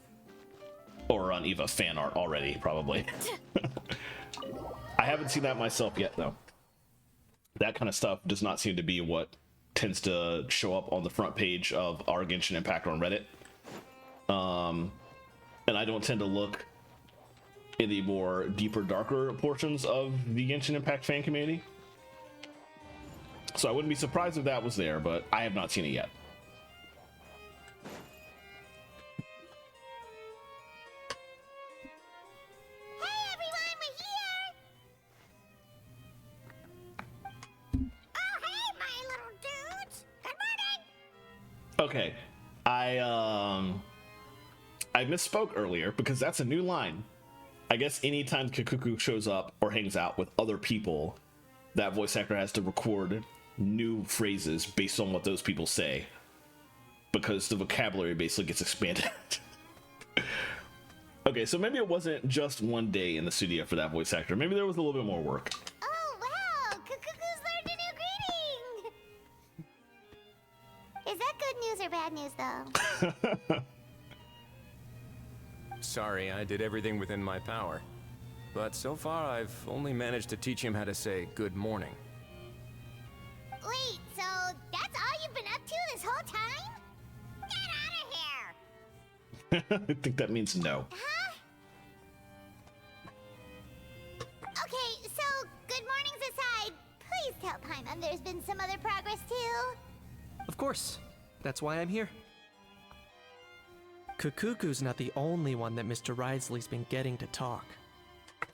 Auron Eva fan art already, probably. I haven't seen that myself yet, though. That kind of stuff does not seem to be what tends to show up on the front page of our Genshin Impact on Reddit. And I don't tend to look in the more deeper, darker portions of the Genshin Impact fan community. So I wouldn't be surprised if that was there, but I have not seen it yet. Hey everyone, we're here! Oh hey, my little dudes! Good morning! Okay, I misspoke earlier because that's a new line. I guess anytime Kikuku shows up or hangs out with other people, that voice actor has to record new phrases based on what those people say, because the vocabulary basically gets expanded. Okay, so maybe it wasn't just one day in the studio for that voice actor. Maybe there was a little bit more work. Oh wow, Kukuku's learned a new greeting! Is that good news or bad news though? Sorry, I did everything within my power. But so far, I've only managed to teach him how to say good morning. Wait, so that's all you've been up to this whole time? Get out of here! I think that means no. Huh? Okay, so good mornings aside, please tell Paimon there's been some other progress too. Of course. That's why I'm here. Kukuku's not the only one that Mr. Risley's been getting to talk.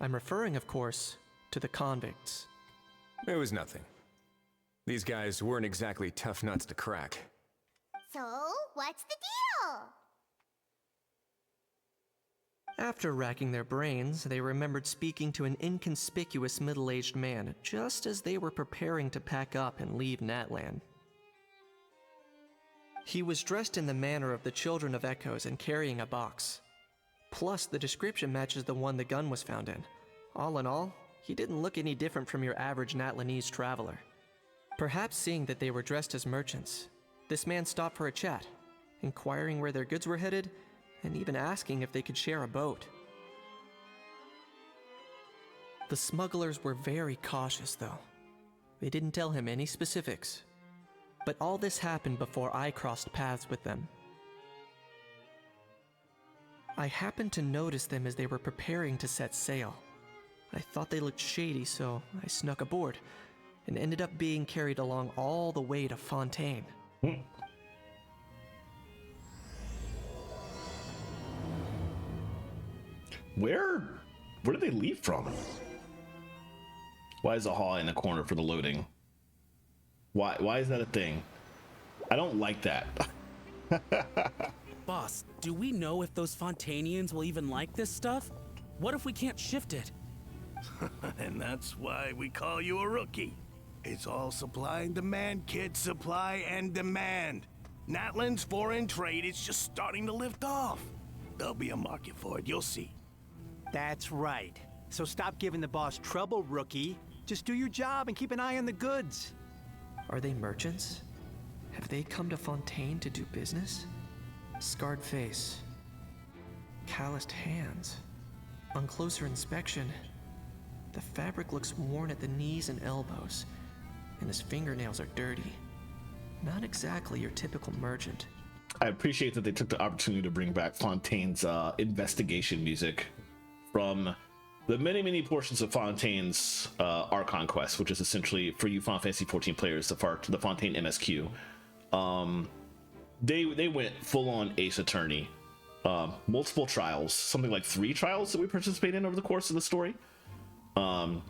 I'm referring, of course, to the convicts. It was nothing. These guys weren't exactly tough nuts to crack. So, what's the deal? After racking their brains, they remembered speaking to an inconspicuous middle-aged man just as they were preparing to pack up and leave Natlan. He was dressed in the manner of the Children of Echoes and carrying a box. Plus, the description matches the one the gun was found in. All in all, he didn't look any different from your average Natlanese traveler. Perhaps seeing that they were dressed as merchants, this man stopped for a chat, inquiring where their goods were headed, and even asking if they could share a boat. The smugglers were very cautious, though. They didn't tell him any specifics. But all this happened before I crossed paths with them. I happened to notice them as they were preparing to set sail. I thought they looked shady, so I snuck aboard, and ended up being carried along all the way to Fontaine. Where did they leave from? Why is the hall in the corner for the loading? Why is that a thing? I don't like that. Boss, do we know if those Fontanians will even like this stuff? What if we can't shift it? And that's why we call you a rookie. It's all supply and demand, kid. Supply and demand. Natlan's foreign trade is just starting to lift off. There'll be a market for it, you'll see. That's right. So stop giving the boss trouble, rookie. Just do your job and keep an eye on the goods. Are they merchants? Have they come to Fontaine to do business? Scarred face. Calloused hands. On closer inspection, the fabric looks worn at the knees and elbows, and his fingernails are dirty. Not exactly your typical merchant. I appreciate that they took the opportunity to bring back Fontaine's investigation music from the many portions of Fontaine's Archon Quest, which is essentially, for you Final Fantasy 14 players, the Fontaine MSQ. They went full on Ace Attorney. Multiple trials, something like 3 trials that we participate in over the course of the story. And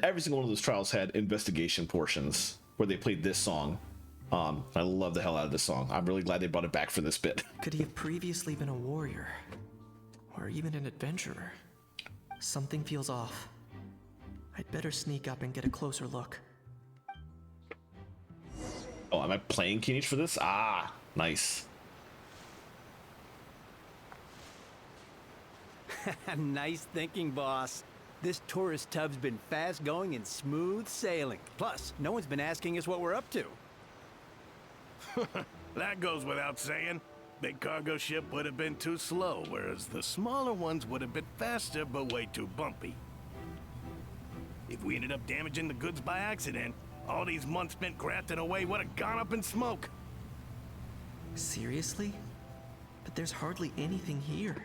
every single one of those trials had investigation portions where they played this song. I love the hell out of this song. I'm really glad they brought it back for this bit. Could he have previously been a warrior? Or even an adventurer? Something feels off. I'd better sneak up and get a closer look. Oh, am I playing Kinich for this? Ah, nice. Nice thinking, boss. This tourist tub's been fast going and smooth sailing. Plus, no one's been asking us what we're up to. That goes without saying. Big cargo ship would have been too slow, whereas the smaller ones would have been faster but way too bumpy. If we ended up damaging the goods by accident, all these months spent grafting away would have gone up in smoke. Seriously? But there's hardly anything here.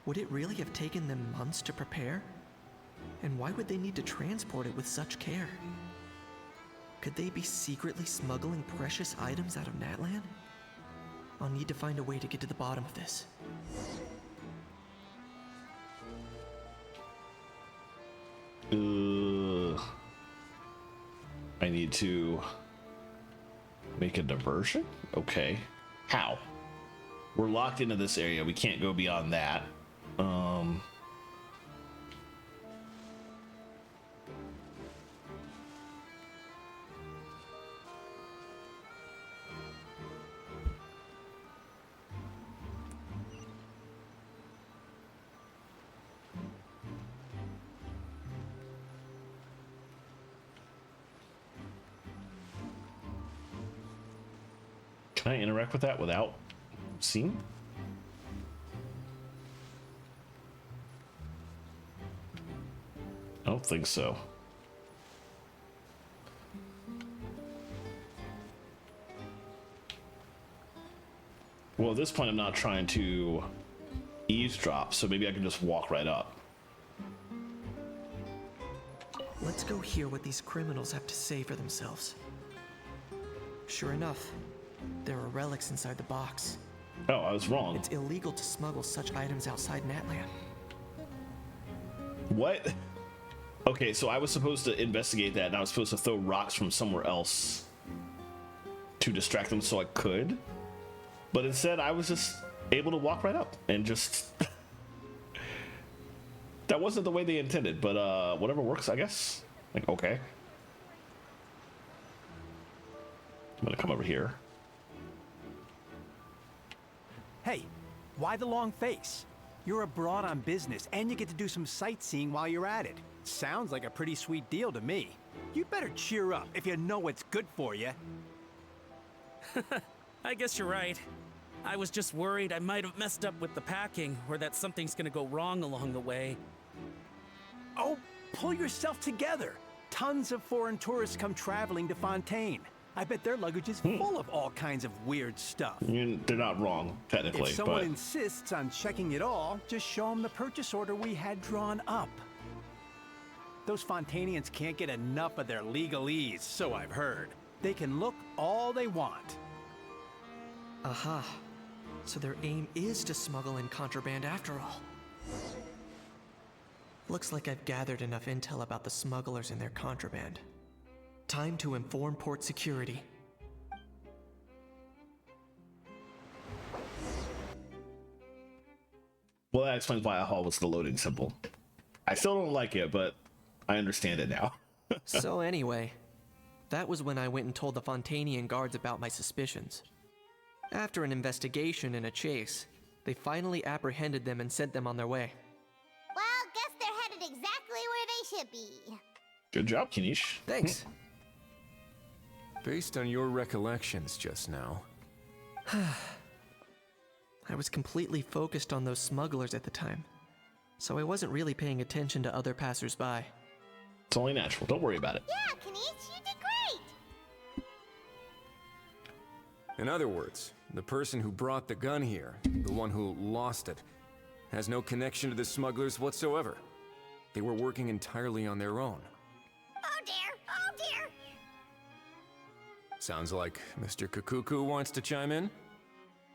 Would it really have taken them months to prepare? And why would they need to transport it with such care? Could they be secretly smuggling precious items out of Natlan? I'll need to find a way to get to the bottom of this. I need to make a diversion? Okay. How? We're locked into this area. We can't go beyond that. Can I interact with that without seeing? I don't think so. Well, at this point, I'm not trying to eavesdrop, so maybe I can just walk right up. Let's go hear what these criminals have to say for themselves. Sure enough, there are relics inside the box. Oh, I was wrong. It's illegal to smuggle such items outside Natlan. What? Okay, so I was supposed to investigate that, and I was supposed to throw rocks from somewhere else to distract them so I could. But instead, I was just able to walk right up and just... That wasn't the way they intended, but whatever works, I guess. Like, okay. I'm gonna come over here. Hey, why the long face? You're abroad on business, and you get to do some sightseeing while you're at it. Sounds like a pretty sweet deal to me. You better cheer up if you know what's good for you. I guess you're right. I was just worried I might have messed up with the packing, or that something's gonna go wrong along the way. Oh, pull yourself together. Tons of foreign tourists come traveling to Fontaine. I bet their luggage is full of all kinds of weird stuff. They're not wrong, technically. If someone insists on checking it all, just show them the purchase order we had drawn up. Those Fontainians can't get enough of their legalese, so I've heard. They can look all they want. Aha. So their aim is to smuggle in contraband after all. Looks like I've gathered enough intel about the smugglers and their contraband. Time to inform port security. Well, that explains why AHA was the loading symbol. I still don't like it, but I understand it now. So anyway, that was when I went and told the Fontanian guards about my suspicions. After an investigation and a chase, they finally apprehended them and sent them on their way. Well, guess they're headed exactly where they should be. Good job, Kinish. Thanks. Based on your recollections just now, I was completely focused on those smugglers at the time, so I wasn't really paying attention to other passersby. It's only natural. Don't worry about it. Yeah, Kanish, you did great. in other words, the person who brought the gun here, the one who lost it, has no connection to the smugglers whatsoever. They were working entirely on their own. Oh dear, oh dear. Sounds like Mr. Kakuku wants to chime in?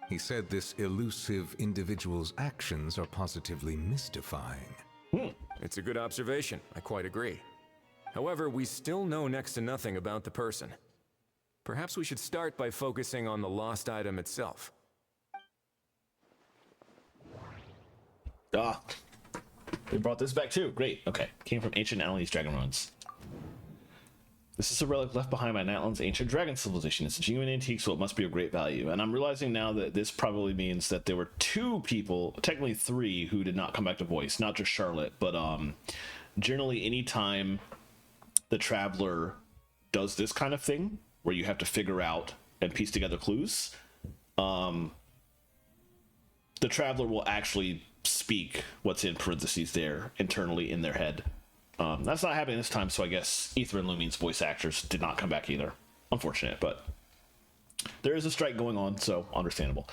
He said this elusive individual's actions are positively mystifying. It's a good observation. I quite agree. However, we still know next to nothing about the person. Perhaps we should start by focusing on the lost item itself. Ah, they brought this back too. Great. Okay. Came from ancient Atlantis dragon ruins. This is a relic left behind by Natlan's ancient dragon civilization. It's a genuine antique, so it must be of great value. And I'm realizing now that this probably means that there were 2 people, technically 3, who did not come back to voice. Not just Charlotte, but generally anytime the Traveler does this kind of thing, where you have to figure out and piece together clues, the Traveler will actually speak what's in parentheses there internally in their head. That's not happening this time, so I guess Ether and Lumine's voice actors did not come back either. Unfortunate, but there is a strike going on, so understandable.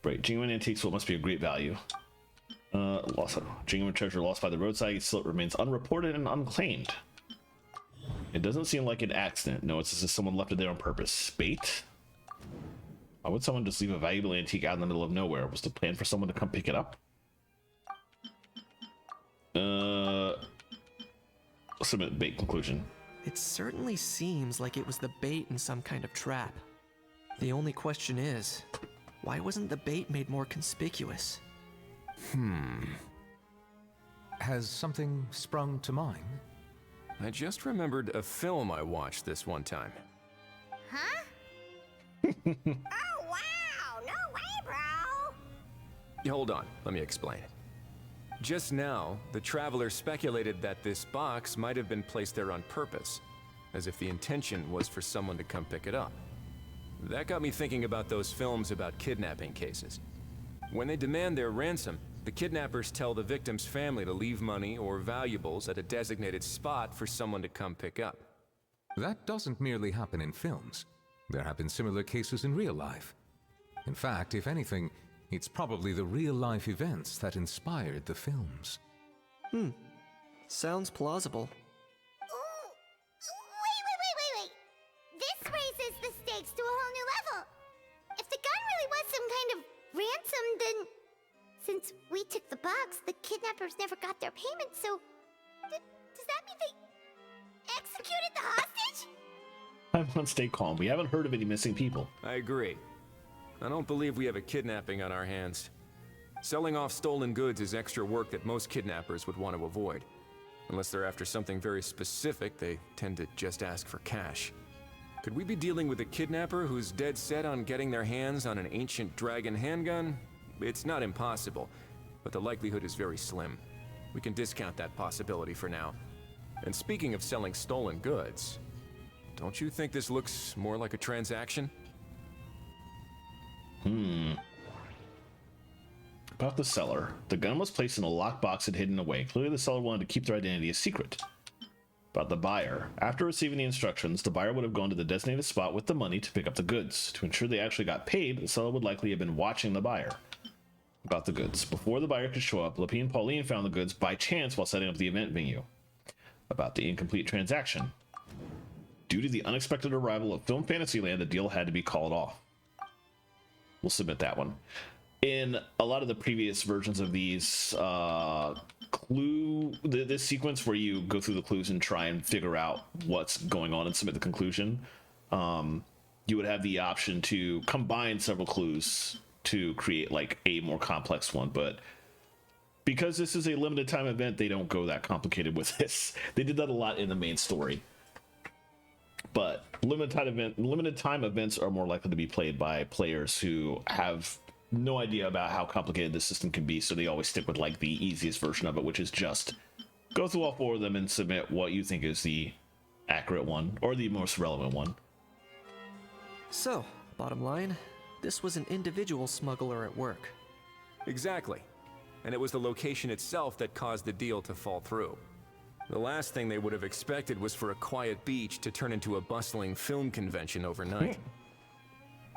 Right, genuine antiques, what must be of great value. Genuine treasure lost by the roadside, still it remains unreported and unclaimed. It doesn't seem like an accident. No, it's as if someone left it there on purpose. Bait? Why would someone just leave a valuable antique out in the middle of nowhere? Was the plan for someone to come pick it up? Submit bait conclusion. It certainly seems like it was the bait in some kind of trap. The only question is, why wasn't the bait made more conspicuous? Has something sprung to mind? I just remembered a film I watched this one time. Huh? Oh, wow! No way, bro! Hold on, let me explain. Just now, the Traveler speculated that this box might have been placed there on purpose, as if the intention was for someone to come pick it up. That got me thinking about those films about kidnapping cases. When they demand their ransom, the kidnappers tell the victim's family to leave money or valuables at a designated spot for someone to come pick up. That doesn't merely happen in films. There have been similar cases in real life. In fact, if anything, it's probably the real-life events that inspired the films. Sounds plausible. Ooh. Wait. This raises the stakes to a whole new level. If the gun really was some kind of ransom, then since we took the box, the kidnappers never got their payment, so does that mean they executed the hostage? Everyone stay calm. We haven't heard of any missing people. I agree. I don't believe we have a kidnapping on our hands. Selling off stolen goods is extra work that most kidnappers would want to avoid. Unless they're after something very specific, they tend to just ask for cash. Could we be dealing with a kidnapper who's dead set on getting their hands on an ancient dragon handgun? It's not impossible, but the likelihood is very slim. We can discount that possibility for now. And speaking of selling stolen goods, don't you think this looks more like a transaction? About the seller. The gun was placed in a locked box and hidden away. Clearly the seller wanted to keep their identity a secret. About the buyer. After receiving the instructions, the buyer would have gone to the designated spot with the money to pick up the goods. To ensure they actually got paid, the seller would likely have been watching the buyer. About the goods. Before the buyer could show up, Lapine and Pauline found the goods by chance while setting up the event venue. About the incomplete transaction. Due to the unexpected arrival of Film Fantasyland, the deal had to be called off. We'll submit that one. In a lot of the previous versions of these clue, this sequence where you go through the clues and try and figure out what's going on and submit the conclusion, you would have the option to combine several clues to create like a more complex one. But because this is a limited time event, they don't go that complicated with this. They did that a lot in the main story. But limited time events are more likely to be played by players who have no idea about how complicated this system can be, so they always stick with like the easiest version of it, which is just go through all 4 of them and submit what you think is the accurate one or the most relevant one. So, bottom line, this was an individual smuggler at work. Exactly. And it was the location itself that caused the deal to fall through. The last thing they would have expected was for a quiet beach to turn into a bustling film convention overnight.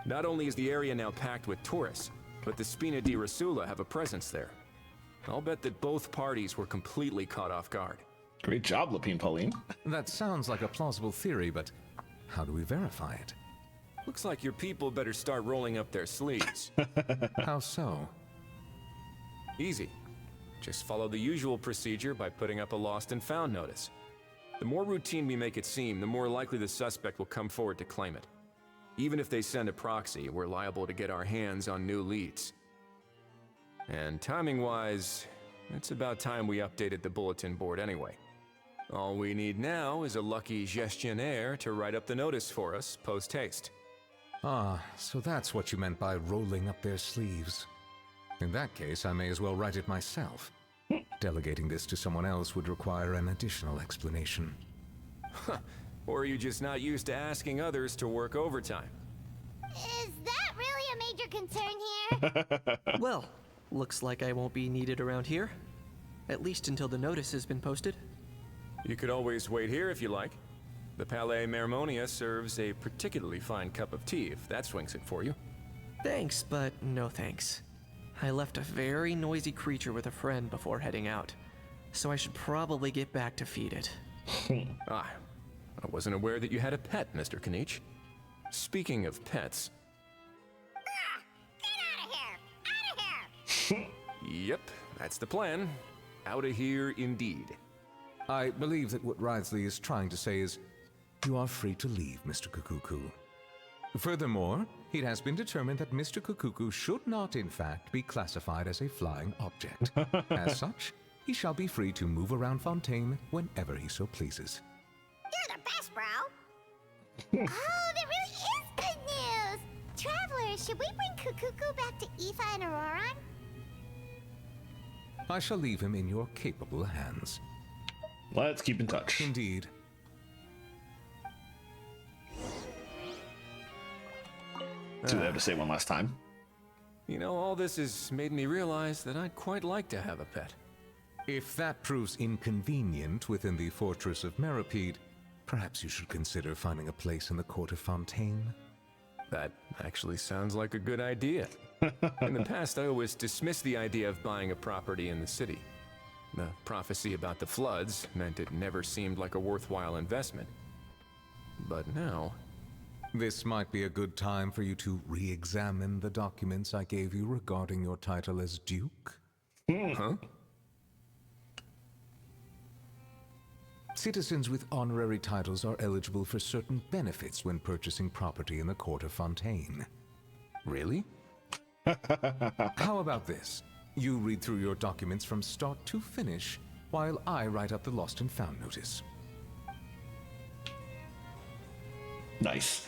Not only is the area now packed with tourists, but the Spina di Rasula have a presence there. I'll bet that both parties were completely caught off guard. Great job, Lapine Pauline. That sounds like a plausible theory, but how do we verify it? Looks like your people better start rolling up their sleeves. How so? Easy. Just follow the usual procedure by putting up a lost and found notice. The more routine we make it seem, the more likely the suspect will come forward to claim it. Even if they send a proxy, we're liable to get our hands on new leads. And timing-wise, it's about time we updated the bulletin board anyway. All we need now is a lucky gestionnaire to write up the notice for us post-haste. Ah, so that's what you meant by rolling up their sleeves. In that case, I may as well write it myself. Delegating this to someone else would require an additional explanation. Or are you just not used to asking others to work overtime? Is that really a major concern here? Well, looks like I won't be needed around here. At least until the notice has been posted. You could always wait here if you like. The Palais Mermonia serves a particularly fine cup of tea, if that swings it for you. Thanks, but no thanks. I left a very noisy creature with a friend before heading out, so I should probably get back to feed it. Ah, I wasn't aware that you had a pet, Mr. Kanich. Speaking of pets... Get out of here! Out of here! Yep, that's the plan. Out of here indeed. I believe that what Wriothesley is trying to say is, you are free to leave, Mr. Kukuku. Furthermore, it has been determined that Mr. Kukuku should not, in fact, be classified as a flying object. As such, he shall be free to move around Fontaine whenever he so pleases. You're the best, bro! Oh, that really is good news! Travelers, should we bring Kukuku back to Aoife and Auroran? I shall leave him in your capable hands. Let's keep in touch. Indeed. See what I have to say one last time. You know, all this has made me realize that I'd quite like to have a pet. If that proves inconvenient within the fortress of Meripede, perhaps you should consider finding a place in the court of Fontaine. That actually sounds like a good idea. In the past, I always dismissed the idea of buying a property in the city. The prophecy about the floods meant it never seemed like a worthwhile investment. But now... This might be a good time for you to re-examine the documents I gave you regarding your title as Duke. Huh? Citizens with honorary titles are eligible for certain benefits when purchasing property in the court of Fontaine. Really? How about this? You read through your documents from start to finish, while I write up the lost and found notice. Nice.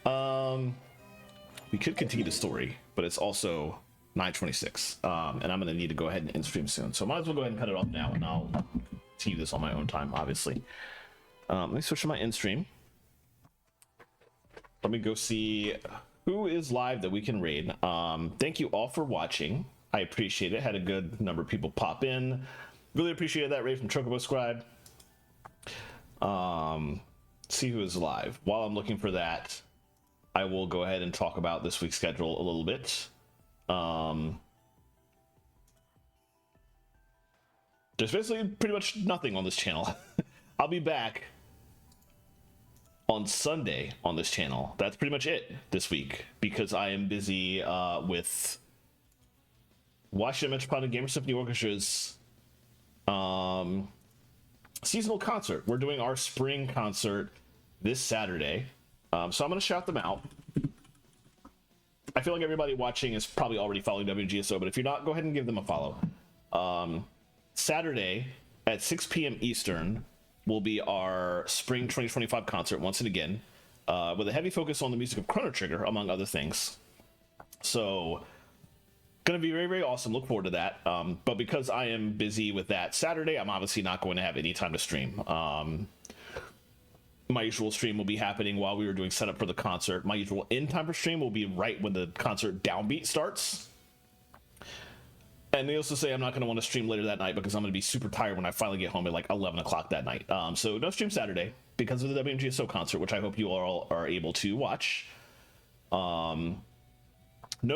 We could continue the story, but it's also 9:26, and I'm gonna need to go ahead and end stream soon, so I might as well go ahead and cut it off now, and I'll continue this on my own time, obviously. Let me switch to my end stream. Let me go see who is live that we can raid. Thank you all for watching. I appreciate it. Had a good number of people pop in. Really appreciated that raid from Chocobo Scribe. See who is live. While I'm looking for that, I will go ahead and talk about this week's schedule a little bit. There's basically pretty much nothing on this channel. I'll be back on Sunday on this channel. That's pretty much it this week, because I am busy with Washington Metropolitan Gamer Symphony Orchestra's Seasonal concert. We're doing our spring concert this Saturday. So I'm going to shout them out. I feel like everybody watching is probably already following WGSO, but if you're not, go ahead and give them a follow. Saturday at 6 p.m. Eastern will be our spring 2025 concert once and again, with a heavy focus on the music of Chrono Trigger, among other things. So, gonna be very, very awesome. Look forward to that. But because I am busy with that Saturday, I'm obviously not going to have any time to stream. My usual stream will be happening while we were doing setup for the concert. My usual end time for stream will be right when the concert downbeat starts. And they also say I'm not going to want to stream later that night because I'm going to be super tired when I finally get home at like 11 o'clock that night. So no stream Saturday because of the WMGSO concert, which I hope you all are able to watch. No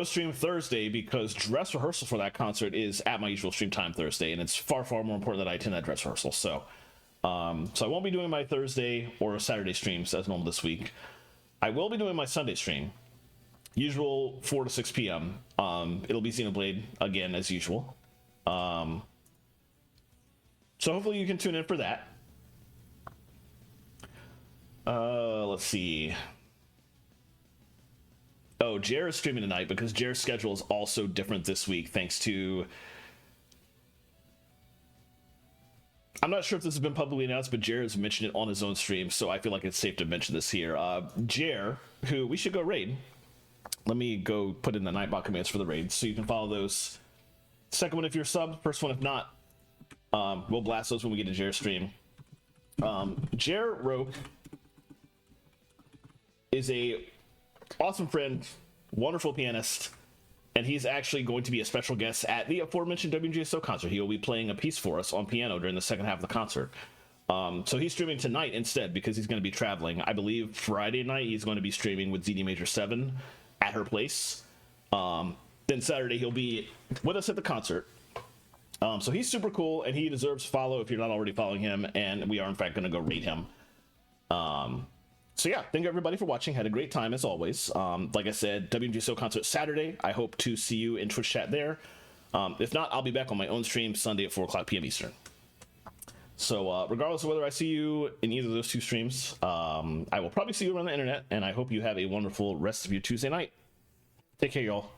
stream Thursday because dress rehearsal for that concert is at my usual stream time Thursday, and it's far, far more important that I attend that dress rehearsal. So I won't be doing my Thursday or Saturday streams as normal this week. I will be doing my Sunday stream, usual 4 to 6 p.m. It'll be Xenoblade again as usual. So hopefully you can tune in for that. Let's see. Oh, Jer is streaming tonight because Jer's schedule is also different this week thanks to... I'm not sure if this has been publicly announced, but Jer has mentioned it on his own stream, so I feel like it's safe to mention this here. Jer, who we should go raid. Let me go put in the Nightbot commands for the raid, so you can follow those. Second one if you're sub, first one if not. We'll blast those when we get to Jer's stream. Jer Roke is a awesome friend, wonderful pianist, and he's actually going to be a special guest at the aforementioned WGSO concert. He will be playing a piece for us on piano during the second half of the concert. So he's streaming tonight instead because he's going to be traveling. I believe Friday night he's going to be streaming with ZD Major 7 at her place. Then Saturday he'll be with us at the concert. So he's super cool and he deserves a follow if you're not already following him, and we are in fact going to go rate him. So yeah, thank you everybody for watching. Had a great time as always. Like I said, WGSO concert Saturday. I hope to see you in Twitch chat there. If not, I'll be back on my own stream Sunday at 4 o'clock p.m. Eastern. So regardless of whether I see you in either of those two streams, I will probably see you around the internet, and I hope you have a wonderful rest of your Tuesday night. Take care, y'all.